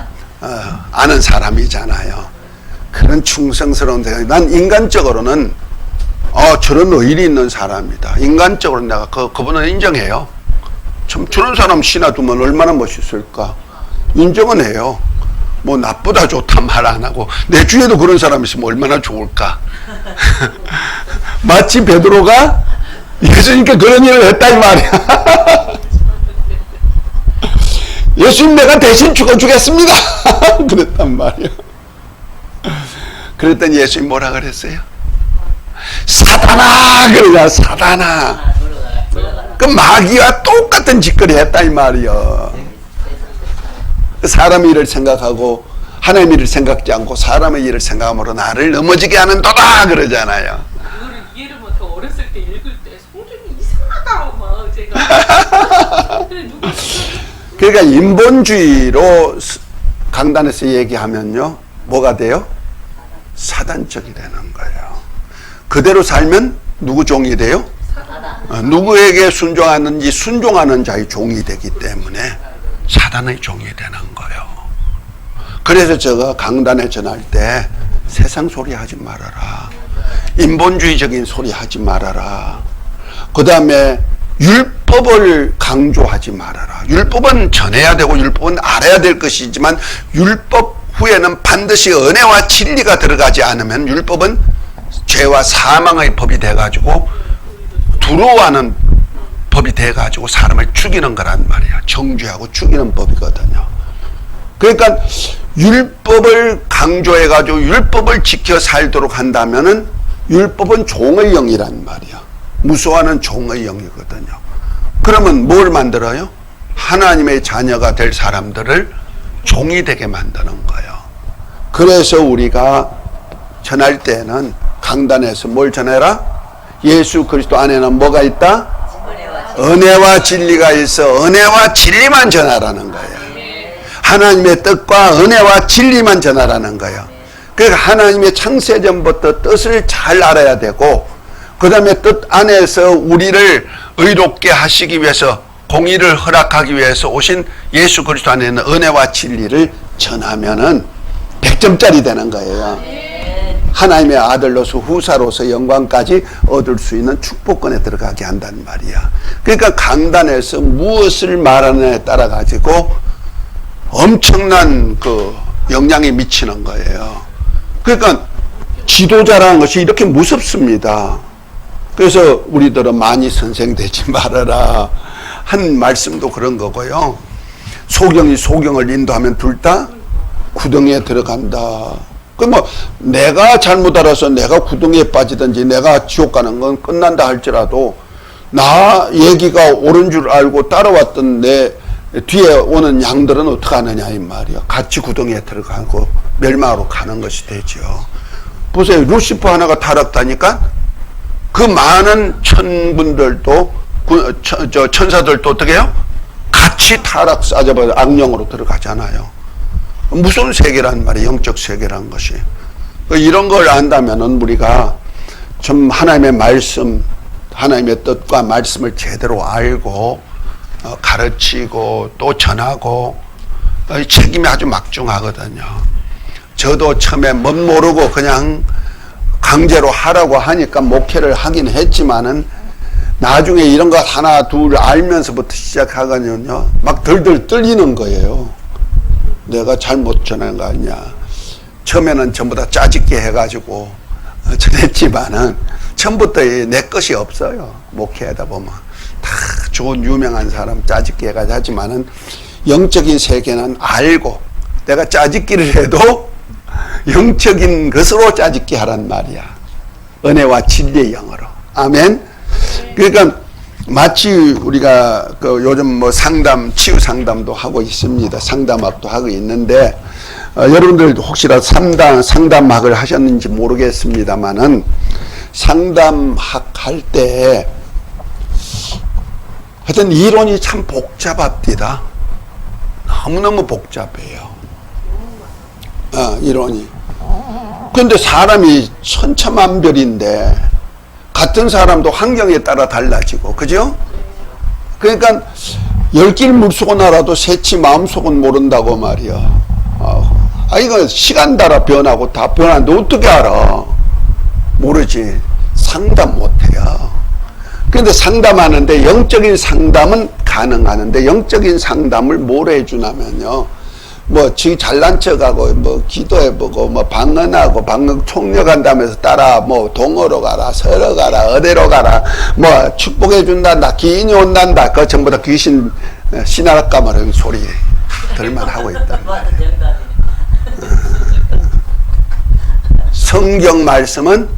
아는 사람이잖아요. 그런 충성스러운 생각. 난 인간적으로는 저런 의리 있는 사람이다. 인간적으로 내가 그분은 인정해요. 참 저런 사람 신화 두면 얼마나 멋있을까. 인정은 해요. 뭐 나쁘다 좋다 말 안 하고 내 주위에도 그런 사람이 있으면 얼마나 좋을까. 마치 베드로가 예수님께 그런 일을 했다 이 말이야. 예수님 내가 대신 죽어주겠습니다. 그랬단 말이야. 그랬더니 예수님 뭐라 그랬어요? 사단아 그러냐. 사단아. 그 마귀와 똑같은 짓거리 했다 이 말이야. 사람의 일을 생각하고 하나님의 일을 생각지 않고 사람의 일을 생각함으로 나를 넘어지게 하는 도다 그러잖아요. 그거를 이해를 못하고 어렸을 때 읽을 때 성경이 이상하다 막 제가 그러니까 인본주의로 강단에서 얘기하면요 뭐가 돼요? 사단적이 되는 거예요. 그대로 살면 누구 종이 돼요? 누구에게 순종하는지 순종하는 자의 종이 되기 때문에 사단의 종이 되는 거예요. 그래서 제가 강단에 전할 때 세상 소리 하지 말아라. 인본주의적인 소리 하지 말아라. 그 다음에 율법을 강조하지 말아라. 율법은 전해야 되고 율법은 알아야 될 것이지만 율법 후에는 반드시 은혜와 진리가 들어가지 않으면 율법은 죄와 사망의 법이 돼가지고 두려워하는 법이 돼가지고 사람을 죽이는 거란 말이야. 정죄하고 죽이는 법이거든요. 그러니까 율법을 강조해가지고 율법을 지켜 살도록 한다면은 율법은 종의 영이란 말이야. 무서워하는 종의 영이거든요. 그러면 뭘 만들어요? 하나님의 자녀가 될 사람들을 종이 되게 만드는 거예요. 그래서 우리가 전할 때는 강단에서 뭘 전해라? 예수 그리스도 안에는 뭐가 있다? 은혜와 진리가 있어. 은혜와 진리만 전하라는 거예요. 하나님의 뜻과 은혜와 진리만 전하라는 거예요. 그러니까 하나님의 창세전부터 뜻을 잘 알아야 되고, 그 다음에 뜻 안에서 우리를 의롭게 하시기 위해서, 공의를 허락하기 위해서 오신 예수 그리스도 안에 있는 은혜와 진리를 전하면은 100점짜리 되는 거예요. 하나님의 아들로서 후사로서 영광까지 얻을 수 있는 축복권에 들어가게 한단 말이야. 그러니까 강단에서 무엇을 말하느냐에 따라 가지고 엄청난 그 영향이 미치는 거예요. 그러니까 지도자라는 것이 이렇게 무섭습니다. 그래서 우리들은 많이 선생 되지 말아라 한 말씀도 그런 거고요. 소경이 소경을 인도하면 둘 다 구덩이에 들어간다. 그 뭐 내가 잘못 알아서 내가 구덩이에 빠지든지 내가 지옥 가는 건 끝난다 할지라도 나 얘기가 옳은 줄 알고 따라왔던 내 뒤에 오는 양들은 어떻게 하느냐 이 말이야. 같이 구덩이에 들어가고 멸망으로 가는 것이 되죠. 보세요. 루시퍼 하나가 타락하니까 그 많은 천군들도 천사들도 어떻게 해요? 같이 타락 싸져버려 악령으로 들어가잖아요. 무슨 세계란 말이에요. 영적 세계란 것이. 이런 걸 안다면은 우리가 좀 하나님의 말씀, 하나님의 뜻과 말씀을 제대로 알고 가르치고 또 전하고 책임이 아주 막중하거든요. 저도 처음에 못 모르고 그냥 강제로 하라고 하니까 목회를 하긴 했지만은 나중에 이런 것 하나 둘 알면서부터 시작하거든요. 막 덜덜 떨리는 거예요. 내가 잘못 전한 거 아니냐. 처음에는 전부 다 짜집게 해가지고 전했지만은 처음부터 내 것이 없어요. 목회하다 보면 다 좋은 유명한 사람 짜집게 해가지고 하지만은 영적인 세계는 알고 내가 짜집기를 해도 영적인 것으로 짜집기 하란 말이야. 은혜와 진리의 영어로. 아멘. 그러니까 마치 우리가 그 요즘 뭐 상담, 치유 상담도 하고 있습니다. 상담학도 하고 있는데 여러분들 혹시라도 상담학을 하셨는지 모르겠습니다만은 상담학 할 때 하여튼 이론이 참 복잡합니다. 너무너무 복잡해요. 이론이. 그런데 사람이 천차만별인데 같은 사람도 환경에 따라 달라지고, 그죠? 그러니까 10길 물속은 알아도 새치 마음속은 모른다고 말이야. 이거 시간 따라 변하고 다 변하는데 어떻게 알아? 모르지. 상담 못해요. 그런데 상담하는데 영적인 상담은 가능하는데 영적인 상담을 뭘 해주냐면요. 뭐 지 잘난 척하고 뭐 기도해보고 뭐 방언하고 방언 총력한다면서 따라 뭐 동어로 가라 서로 가라 어디로 가라 뭐 축복해준단다 기인이 온단다 그 전부 다 귀신 신하락가 말하는 소리 들만 하고 있다. 성경 말씀은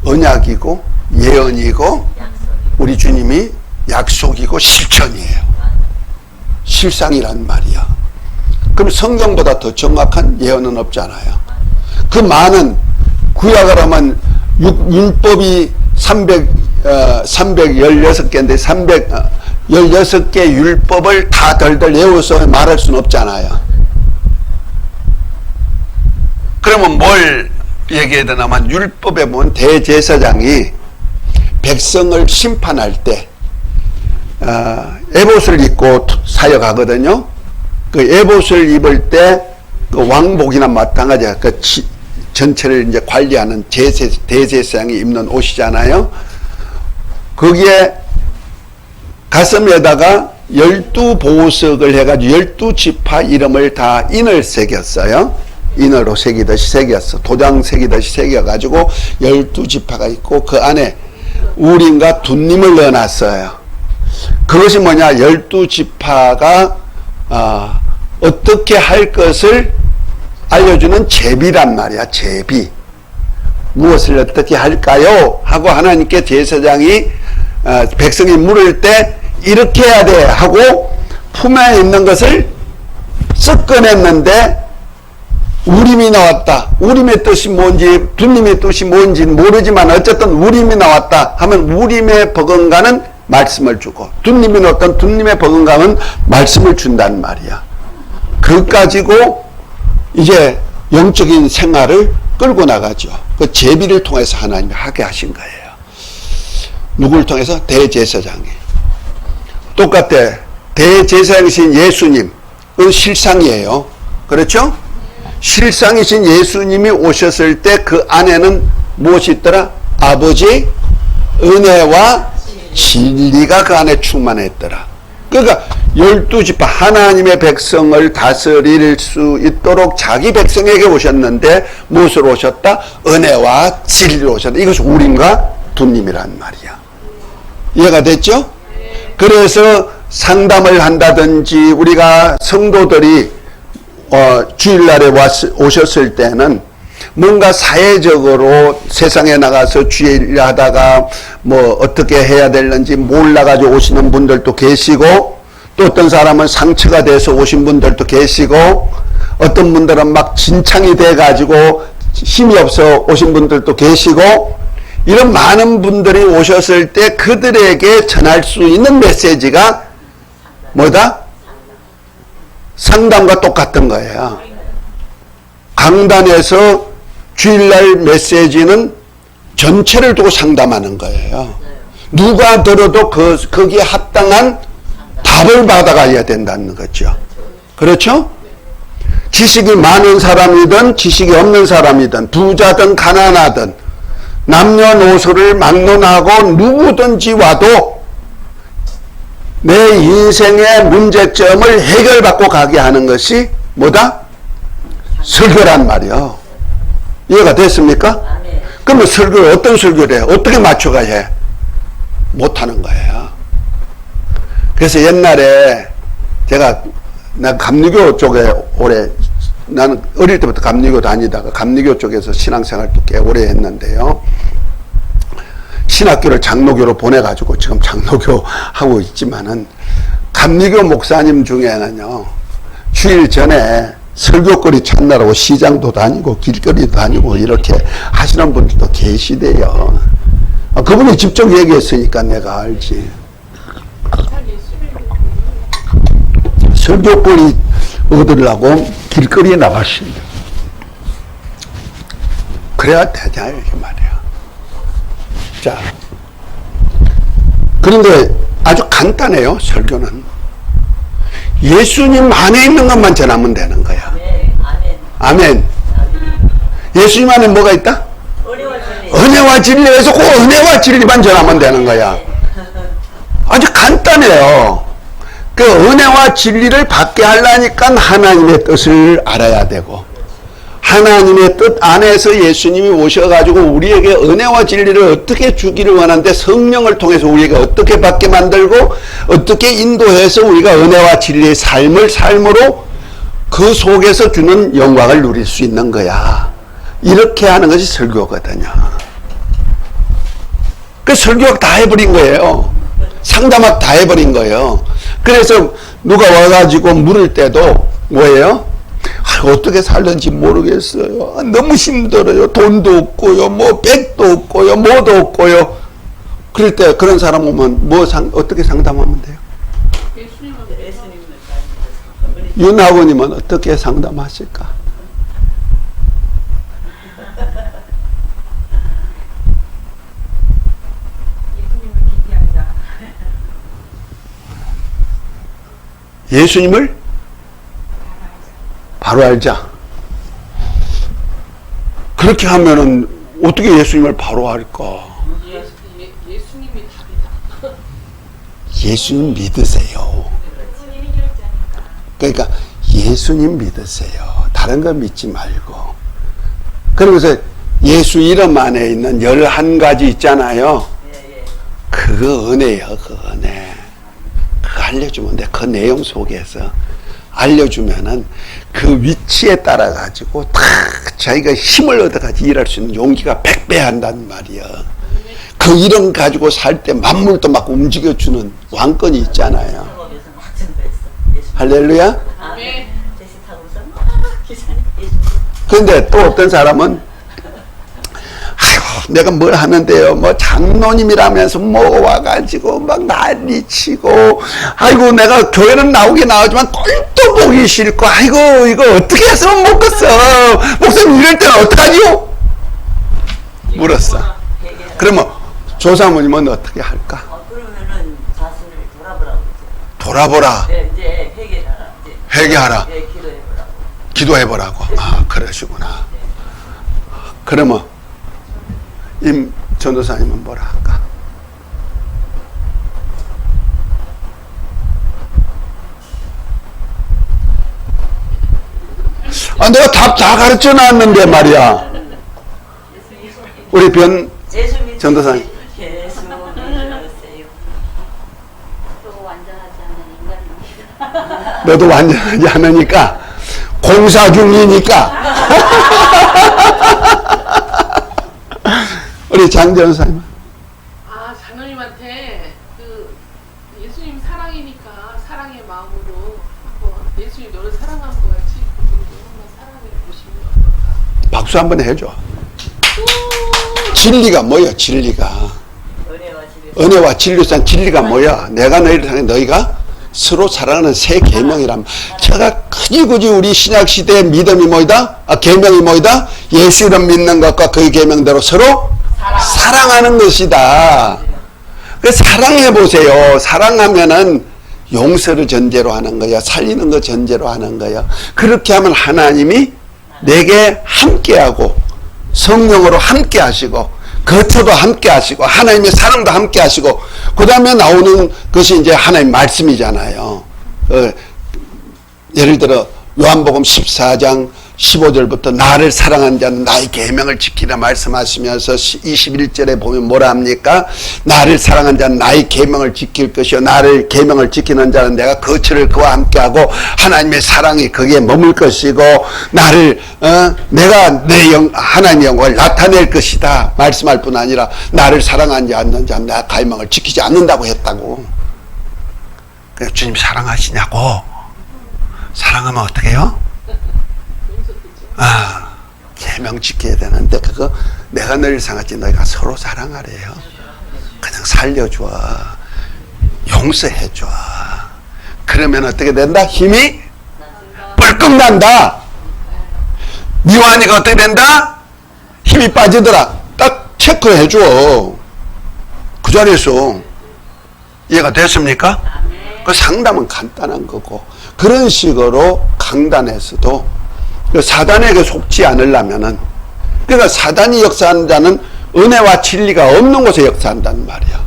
언약이고 예언이고 우리 주님이 약속이고 실천이에요. 실상이란 말이야. 그럼 성경보다 더 정확한 예언은 없잖아요. 그 많은 구약을 하면 율법이 316개인데 316개 율법을 다 덜덜 외워서 말할 수는 없잖아요. 그러면 뭘 얘기해야 되냐면 율법에 보면 대제사장이 백성을 심판할 때 에봇을 입고 사역하거든요. 그 에봇을 입을 때 그 왕복이나 마땅하지 그 전체를 이제 관리하는 대제사장이 입는 옷이잖아요. 거기에 가슴에다가 12보석을 해가지고 12지파 이름을 다 인을 새겼어요. 인으로 새기듯이 새겼어. 도장 새기듯이 새겨가지고 12지파가 있고 그 안에 우림과 둔님을 넣어놨어요. 그것이 뭐냐? 12지파가 어떻게 할 것을 알려주는 제비란 말이야. 제비. 무엇을 어떻게 할까요? 하고 하나님께 제사장이 백성이 물을 때 이렇게 해야 돼 하고 품에 있는 것을 쓱 꺼냈는데 우림이 나왔다. 우림의 뜻이 뭔지 둔님의 뜻이 뭔지는 모르지만 어쨌든 우림이 나왔다 하면 우림에 버금가는 말씀을 주고 둔님이 나왔던 둔님의 버금가는 말씀을 준단 말이야. 그 가지고 이제 영적인 생활을 끌고 나가죠. 그 제비를 통해서 하나님이 하게 하신 거예요. 누구를 통해서? 대제사장이. 똑같아. 대제사장이신 예수님. 그건 실상이에요. 그렇죠? 실상이신 예수님이 오셨을 때 그 안에는 무엇이 있더라? 아버지 은혜와 진리가 그 안에 충만했더라. 그러니까 12지파 하나님의 백성을 다스릴 수 있도록 자기 백성에게 오셨는데 무엇으로 오셨다? 은혜와 진리로 오셨다. 이것이 우림과 둔림이란 말이야. 이해가 됐죠? 그래서 상담을 한다든지 우리가 성도들이 주일날에 오셨을 때는 뭔가 사회적으로 세상에 나가서 주일 하다가 뭐 어떻게 해야 되는지 몰라가지고 오시는 분들도 계시고, 또 어떤 사람은 상처가 돼서 오신 분들도 계시고, 어떤 분들은 막 진창이 돼가지고 힘이 없어 오신 분들도 계시고, 이런 많은 분들이 오셨을 때 그들에게 전할 수 있는 메시지가 뭐다? 상담과 똑같은 거예요. 강단에서 주일날 메시지는 전체를 두고 상담하는 거예요. 누가 들어도 거기에 합당한 답을 받아가야 된다는 거죠. 그렇죠? 지식이 많은 사람이든 지식이 없는 사람이든 부자든 가난하든 남녀노소를 막론하고 누구든지 와도 내 인생의 문제점을 해결받고 가게 하는 것이 뭐다? 설교란 말이요. 이해가 됐습니까? 그러면 설교를 어떤 설교를 해? 어떻게 맞춰가야 해? 못하는 거예요. 그래서 옛날에 나 감리교 쪽에 나는 어릴 때부터 감리교 다니다가 감리교 쪽에서 신앙생활도 꽤 오래 했는데요. 신학교를 장로교로 보내가지고 지금 장로교 하고 있지만은, 감리교 목사님 중에는요, 주일 전에 설교거리 찾느라고 시장도 다니고 길거리도 다니고 이렇게 하시는 분들도 계시대요. 그분이 직접 얘기했으니까 내가 알지. 설교거리 얻으려고 길거리에 나가신다. 그래야 되냐 이렇게 말이야. 자, 그런데 아주 간단해요. 설교는 예수님 안에 있는 것만 전하면 되는 거야. 아멘. 예수님 안에 뭐가 있다? 은혜와 진리에서 그 은혜와 진리만 전하면 되는 거야. 아주 간단해요. 그 은혜와 진리를 받게 하려니까 하나님의 뜻을 알아야 되고, 하나님의 뜻 안에서 예수님이 오셔가지고 우리에게 은혜와 진리를 어떻게 주기를 원하는데 성령을 통해서 우리에게 어떻게 받게 만들고 어떻게 인도해서 우리가 은혜와 진리의 삶으로 그 속에서 주는 영광을 누릴 수 있는 거야. 이렇게 하는 것이 설교거든요. 그 설교학 다 해버린 거예요. 상담학 다 해버린 거예요. 그래서 누가 와가지고 물을 때도 뭐예요? 어떻게 살는지 모르겠어요. 너무 힘들어요. 돈도 없고요. 뭐 백도 없고요. 뭐도 없고요. 그럴 때 그런 사람 오면 어떻게 상담하면 돼요? 윤 아버님은 어떻게 상담하실까? 예수님을 바로 알자. 그렇게 하면은 어떻게 예수님을 바로 알까? 예수님이 답이다. 예수님 믿으세요. 그러니까 예수님 믿으세요. 다른 거 믿지 말고. 그러면서 예수 이름 안에 있는 11가지 있잖아요. 그거 은혜예요. 그 은혜. 그거 알려주면 돼. 그 내용 속에서 알려주면은 그 위치에 따라 가지고 다 자기가 힘을 얻어가지고 일할 수 있는 용기가 100배 한단 말이야. 그 이름 가지고 살 때 만물도 막 움직여주는 왕권이 있잖아요. 할렐루야. 그런데 또 어떤 사람은 아이고 내가 뭘 하는데요. 뭐 장로님이라면서 뭐 와가지고 막 난리치고, 아이고 내가 교회는 나오긴 나오지만 꼴도 보기 싫고, 아이고 이거 어떻게 했으면 먹겠어. 목사님 이럴 때는 어떡하지요? 물었어. 그러면 조사모님은 어떻게 할까? 그러면은 자신을 돌아보라고. 돌아보라. 네, 이제 회개하라. 회개하라. 네, 기도해보라고. 기도해보라고. 아, 그러시구나. 그러면 임 전도사님은 뭐라 할까? 아, 내가 답 다 가르쳐 놨는데 말이야. 우리 변 전도사님. 예수 믿으세요. 너도 완전하지 않으니까 공사 중이니까. 우리 장 전도사님. 아, 장로님한테 그 예수님 사랑이니까 사랑의 마음으로 한번 예수님 너를 사랑한 거 같이 그분도 한번 사랑해 보시면 어떨까? 박수 한번 해줘. 진리가 뭐야? 진리가 은혜와 진리상 진리가 뭐야? 내가 너희를 향해 너희가 서로 사랑하는 새 계명이란. 제가 굳이 우리 신약 시대의 믿음이 뭐이다? 계명이 뭐이다? 예수를 믿는 것과 그 계명대로 서로 사랑하는 것이다. 그 사랑해 보세요. 사랑하면은 용서를 전제로 하는 거야. 살리는 거 전제로 하는 거야. 그렇게 하면 하나님이 내게 함께하고 성령으로 함께 하시고 거처도 함께 하시고 하나님의 사랑도 함께 하시고 그 다음에 나오는 것이 이제 하나님 말씀이잖아요. 예를 들어 요한복음 14장 15절부터 나를 사랑하는 자는 나의 계명을 지키라 말씀하시면서 21절에 보면 뭐라 합니까? 나를 사랑하는 자는 나의 계명을 지킬 것이요 나를 계명을 지키는 자는 내가 거처를 그와 함께하고 하나님의 사랑이 거기에 머물 것이고 나를 내가 내 하나님의 영광을 나타낼 것이다 말씀할 뿐 아니라 나를 사랑하지 않는 자는 내가 계명을 지키지 않는다고 했다고. 그래서 주님 사랑하시냐고. 사랑하면 어떻게 해요? 계명 지켜야 되는데 그거 내가 너를 사랑하지 너희가 서로 사랑하래요. 그냥 살려줘. 용서해줘. 그러면 어떻게 된다? 힘이 뻘끔 난다. 미완이가 어떻게 된다? 힘이 빠지더라. 딱 체크해줘. 그 자리에서 이해가 됐습니까? 그 상담은 간단한 거고 그런 식으로 강단에서도 사단에게 속지 않으려면은 그러니까 사단이 역사하는 자는 은혜와 진리가 없는 곳에 역사한다는 말이야.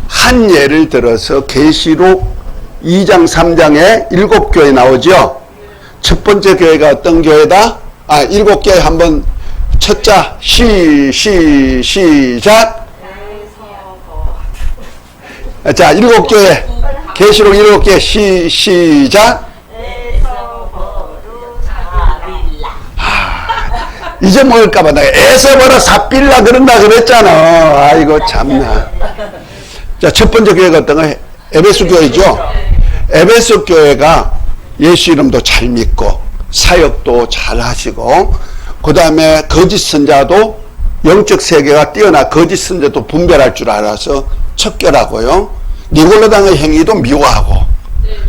한 예를 들어서 계시록 2장 3장에 7교회 나오죠. 첫 번째 교회가 어떤 교회다? 7교회 한번 첫자 시작. 자 7교회 계시록 7교회 시작. 잊어먹을까봐 내가 에서버라 삽빌라 그런다 그랬잖아. 아이고 참나. 자, 첫 번째 교회가 어떤 거? 에베소 교회죠. 에베소 교회가 예수 이름도 잘 믿고 사역도 잘 하시고 그 다음에 거짓 선자도 영적 세계가 뛰어나 거짓 선자도 분별할 줄 알아서 척결하고요. 니골라당의 행위도 미워하고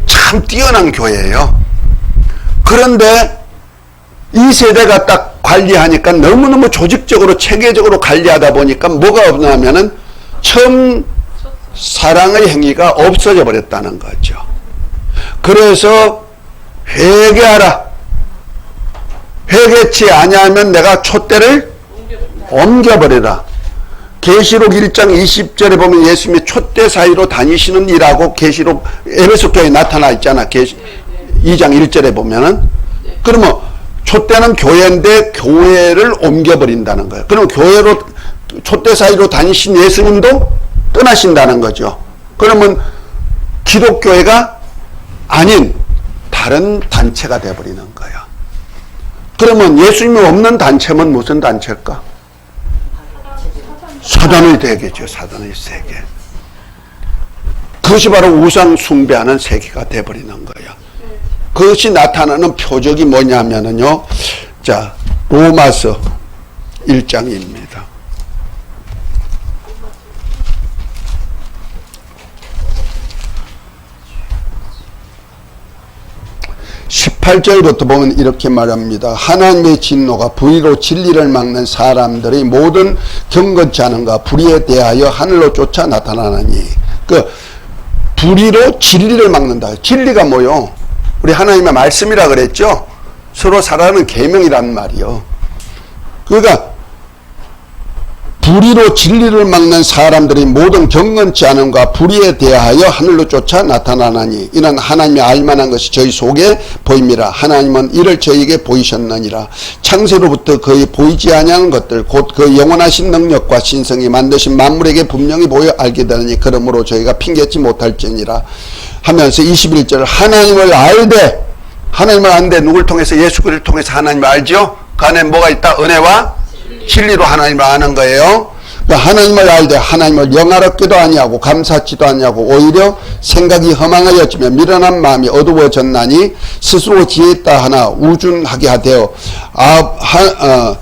참 뛰어난 교회예요. 그런데 이 세대가 딱 관리하니까 너무너무 조직적으로 체계적으로 관리하다 보니까 뭐가 없냐면은 처음 사랑의 행위가 없어져 버렸다는 거죠. 그래서 회개하라. 회개치 아니하면 내가 촛대를 옮겨버리라. 계시록 1장 20절에 보면 예수님이 촛대 사이로 다니시는 이라고 계시록 에베소 교회에 나타나 있잖아. 2장 1절에 보면은. 그러면 촛대는 교회인데 교회를 옮겨버린다는 거예요. 그럼 교회로 촛대 사이로 다니신 예수님도 떠나신다는 거죠. 그러면 기독교회가 아닌 다른 단체가 되어버리는 거예요. 그러면 예수님이 없는 단체면 무슨 단체일까? 사단의 대계죠. 사단의 세계. 그것이 바로 우상 숭배하는 세계가 되어버리는 거예요. 그것이 나타나는 표적이 뭐냐면은요. 자, 로마서 1장입니다. (18절부터) 보면 이렇게 말합니다. 하나님의 진노가 불의로 진리를 막는 사람들의 모든 경건치 않은가 불의에 대하여 하늘로 쫓아 나타나나니. 그 불의로 진리를 막는다. 진리가 뭐요? 우리 하나님의 말씀이라 그랬죠. 서로 살아가는 계명이란 말이요. 그러니까 불의로 진리를 막는 사람들이 모든 경건치 않음과 불의에 대하여 하늘로 쫓아 나타나나니 이는 하나님이 알만한 것이 저희 속에 보입니다. 하나님은 이를 저희에게 보이셨느니라. 창세로부터 거의 보이지 아니하는 것들 곧 그 영원하신 능력과 신성이 만드신 만물에게 분명히 보여 알게 되느니 그러므로 저희가 핑계치 못할지니라 하면서 21절 하나님을 알되 하나님을 아는데 누굴 통해서? 예수 그리스도를 통해서 하나님을 알죠. 그 안에 뭐가 있다? 은혜와 진리로 하나님을 아는 거예요. 그러니까 하나님을 알되 하나님을 영화롭게도 아니하고 감사치도 아니하고 오히려 생각이 허망하였으며 미련한 마음이 어두워졌나니 스스로 지혜있다 하나 우준하게 하되어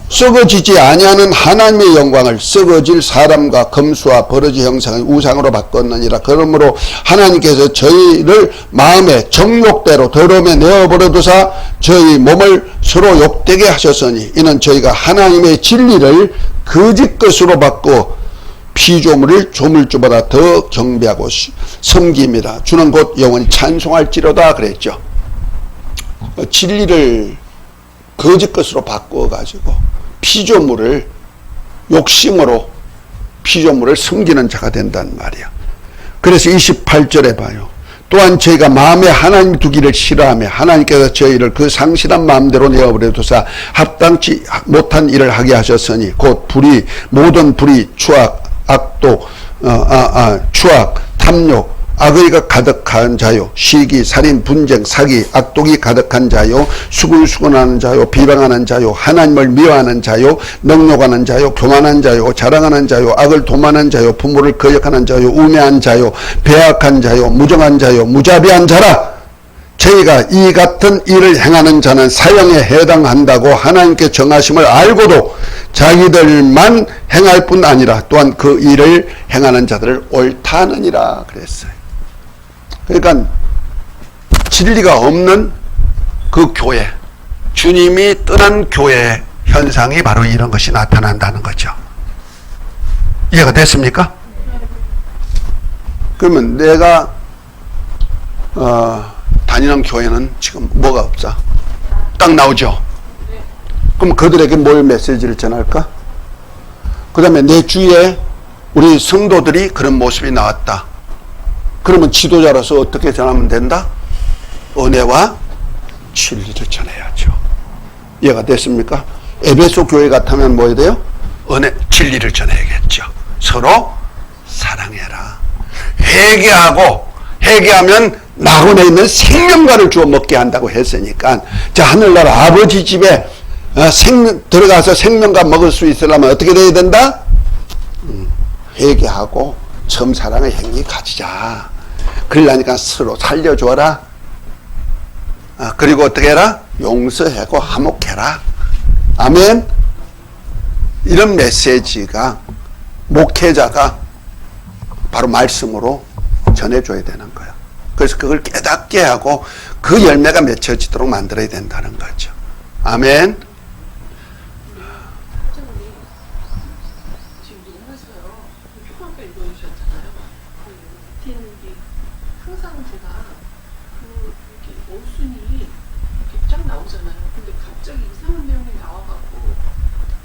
썩어지지 아니하는 하나님의 영광을 썩어질 사람과 검수와 버러지 형상의 우상으로 바꿨느니라. 그러므로 하나님께서 저희를 마음의 정욕대로 더러움에 내어버려두사 저희 몸을 서로 욕되게 하셨으니 이는 저희가 하나님의 진리를 거짓 것으로 바꿔 피조물을 조물주보다 더 경배하고 섬깁니다. 주는 곧 영원히 찬송할지로다 그랬죠. 진리를 거짓 것으로 바꿔가지고 피조물을 욕심으로 피조물을 섬기는 자가 된단 말이야. 그래서 28절에 봐요. 또한 저희가 마음에 하나님 두기를 싫어하며 하나님께서 저희를 그 상실한 마음대로 내어버려 두사 합당치 못한 일을 하게 하셨으니 곧 불의 모든 불의 추악 악독 추악 탐욕 악의가 가득한 자요 시기 살인 분쟁 사기 악독이 가득한 자요 수근수근하는 자요 비방하는 자요 하나님을 미워하는 자요 능욕하는 자요 교만한 자요 자랑하는 자요 악을 도만한 자요 부모를 거역하는 자요 우매한 자요 배악한 자요 무정한 자요 무자비한 자라. 저희가 이 같은 일을 행하는 자는 사형에 해당한다고 하나님께 정하심을 알고도 자기들만 행할 뿐 아니라 또한 그 일을 행하는 자들을 옳다 하느니라 그랬어요. 그러니까 진리가 없는 그 교회, 주님이 떠난 교회 현상이 바로 이런 것이 나타난다는 거죠. 이해가 됐습니까? 그러면 내가 다니는 교회는 지금 뭐가 없어? 딱 나오죠? 그럼 그들에게 뭘 메시지를 전할까? 그 다음에 내 주위에 우리 성도들이 그런 모습이 나왔다. 그러면 지도자로서 어떻게 전하면 된다? 은혜와 진리를 전해야죠. 이해가 됐습니까? 에베소 교회 같으면 뭐 해야 돼요? 은혜, 진리를 전해야겠죠. 서로 사랑해라. 회개하면 낙원에 있는 생명과를 주어 먹게 한다고 했으니까 자 하늘나라 아버지 집에 들어가서 생명과 먹을 수 있으려면 어떻게 돼야 된다? 회개하고 처음 사랑의 행위 가지자. 그러려니까 서로 살려줘라. 그리고 어떻게 해라? 용서하고 화목해라. 아멘. 이런 메시지가 목회자가 바로 말씀으로 전해줘야 되는 거예요. 그래서 그걸 깨닫게 하고 그 열매가 맺혀지도록 만들어야 된다는 거죠. 아멘. 지금 누구면서요 초등학교 읽어주셨잖아요. 밑에는 항상 제가 이렇게 어순이 이렇게 쫙 나오잖아요. 근데 갑자기 이상한 내용이 나와갖고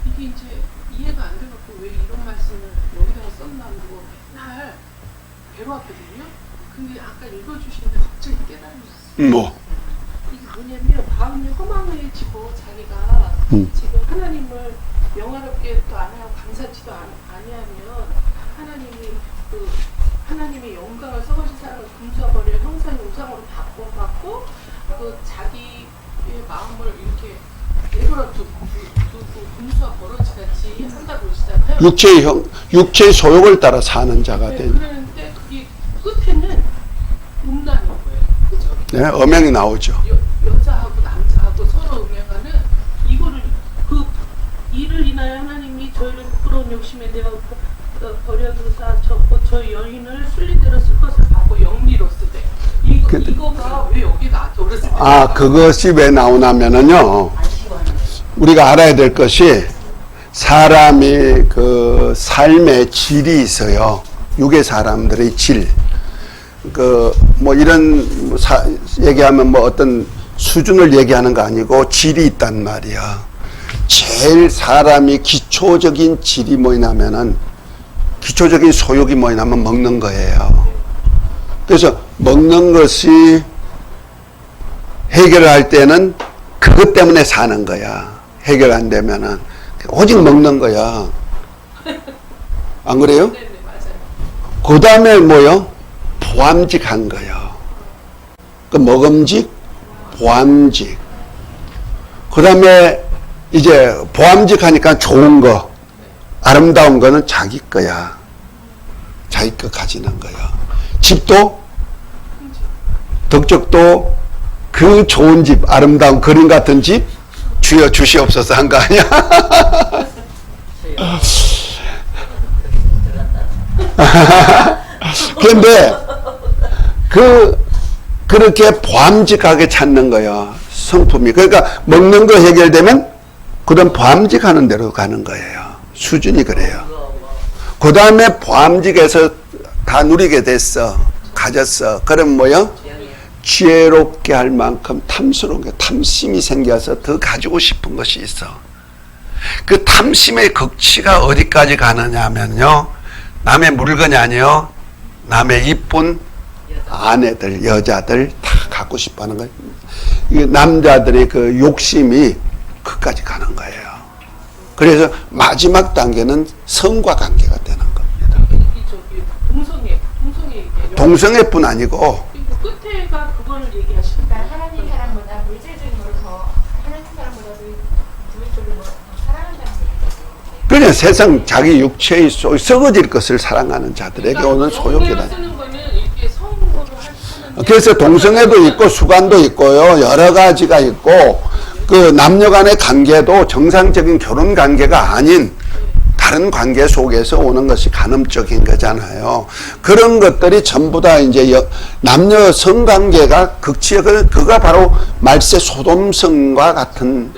이게 이제 이해가 안 돼갖고 왜 이런 말씀을 여기다가 썼나 그거 맨날 배워왔거든요. 근데 아까 읽어주시는데 갑자기 깨달았어요. 뭐? 이게 뭐냐면 마음이 허망해지고 자기가 지금 하나님을 영화롭게 또 안 하고 감사치도 아니하면 하나님의 영광을 썩어진 사람을 금수하버려 형상의 우상으로 바꿔갖고 그 자기의 마음을 이렇게 내버려 두고 금수와 버러지같이 한다고 그러시잖아요. 육체의 소욕을 따라 사는 자가 네, 된. 그런데 그게 끝에는 음란인 거예요. 그죠? 네, 엄행이 나오죠. 여자하고 남자하고 서로 음행하는 이거를 그 일을 인하여 하나님이 말씀에 내가 버려두사 저 여인을 순리대로 쓸 것을 받고 영리로 쓰되 이거가 왜 여기 나한테 오랬을 때 아, 그것이 왜 나오냐면은요, 우리가 알아야 될 것이 사람이 그 삶의 질이 있어요. 육의 사람들의 질. 뭐 이런 얘기하면 뭐 어떤 수준을 얘기하는 거 아니고 질이 있단 말이야. 제일 사람이 기초적인 질이 뭐냐면은, 기초적인 소욕이 뭐냐면 먹는 거예요. 그래서 먹는 것이 해결할 때는 그것 때문에 사는 거야. 해결 안 되면은 오직 먹는 거야. 안 그래요? 네네 맞아요. 그 다음에 뭐요? 보암직한 거예요. 그 먹음직, 보암직. 그 다음에 이제 보암직하니까 좋은 거, 아름다운 거는 자기 거야. 자기 거 가지는 거야. 집도, 덕적도 그 좋은 집, 아름다운 그림 같은 집 주여 주시옵소서 한 거 아니야? 그런데 그렇게 보암직하게 찾는 거예요. 성품이. 그러니까 먹는 거 해결되면 그다음 보암직하는 대로 가는 거예요. 수준이 그래요. 그 다음에 보암직에서 다 누리게 됐어. 가졌어. 그럼 뭐요? 지혜롭게 할 만큼 탐스러운 게, 탐심이 생겨서 더 가지고 싶은 것이 있어. 그 탐심의 극치가 어디까지 가느냐 하면요, 남의 물건이 아니요, 남의 이쁜 아내들, 여자들 다 갖고 싶어 하는 거예요. 이 남자들의 그 욕심이 그까지 가는 거예요. 그래서 마지막 단계는 성과 관계가 되는 겁니다. 이 저기 동성애 동성애뿐 아니고 끝에가 그걸 얘기하시는 그러니까 하나님 사람보다 물질적인 걸로 더 하나님 사람보다도 물질적으로 더 사랑한다는 얘기죠. 그냥 세상 자기 육체의 썩어질 것을 사랑하는 자들에게 오는 소욕이다. 쓰는 거는 이렇게 성으로 하는데 그래서 동성애도 있고 수관도 있고요. 여러 가지가 있고, 그 남녀 간의 관계도 정상적인 결혼 관계가 아닌 다른 관계 속에서 오는 것이 간음적인 거잖아요. 그런 것들이 전부 다 이제 남녀 성관계가 극치에, 그가 바로 말세 소돔성과 같은,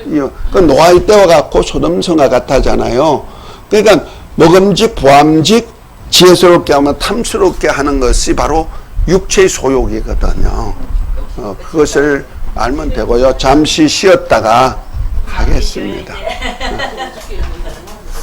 그 노아의 때와 같고 소돔성과 같다잖아요. 그러니까 먹음직, 보암직, 지혜스럽게 하면 탐스럽게 하는 것이 바로 육체의 소욕이거든요. 그것을 알면 되고요. 잠시 쉬었다가 하겠습니다.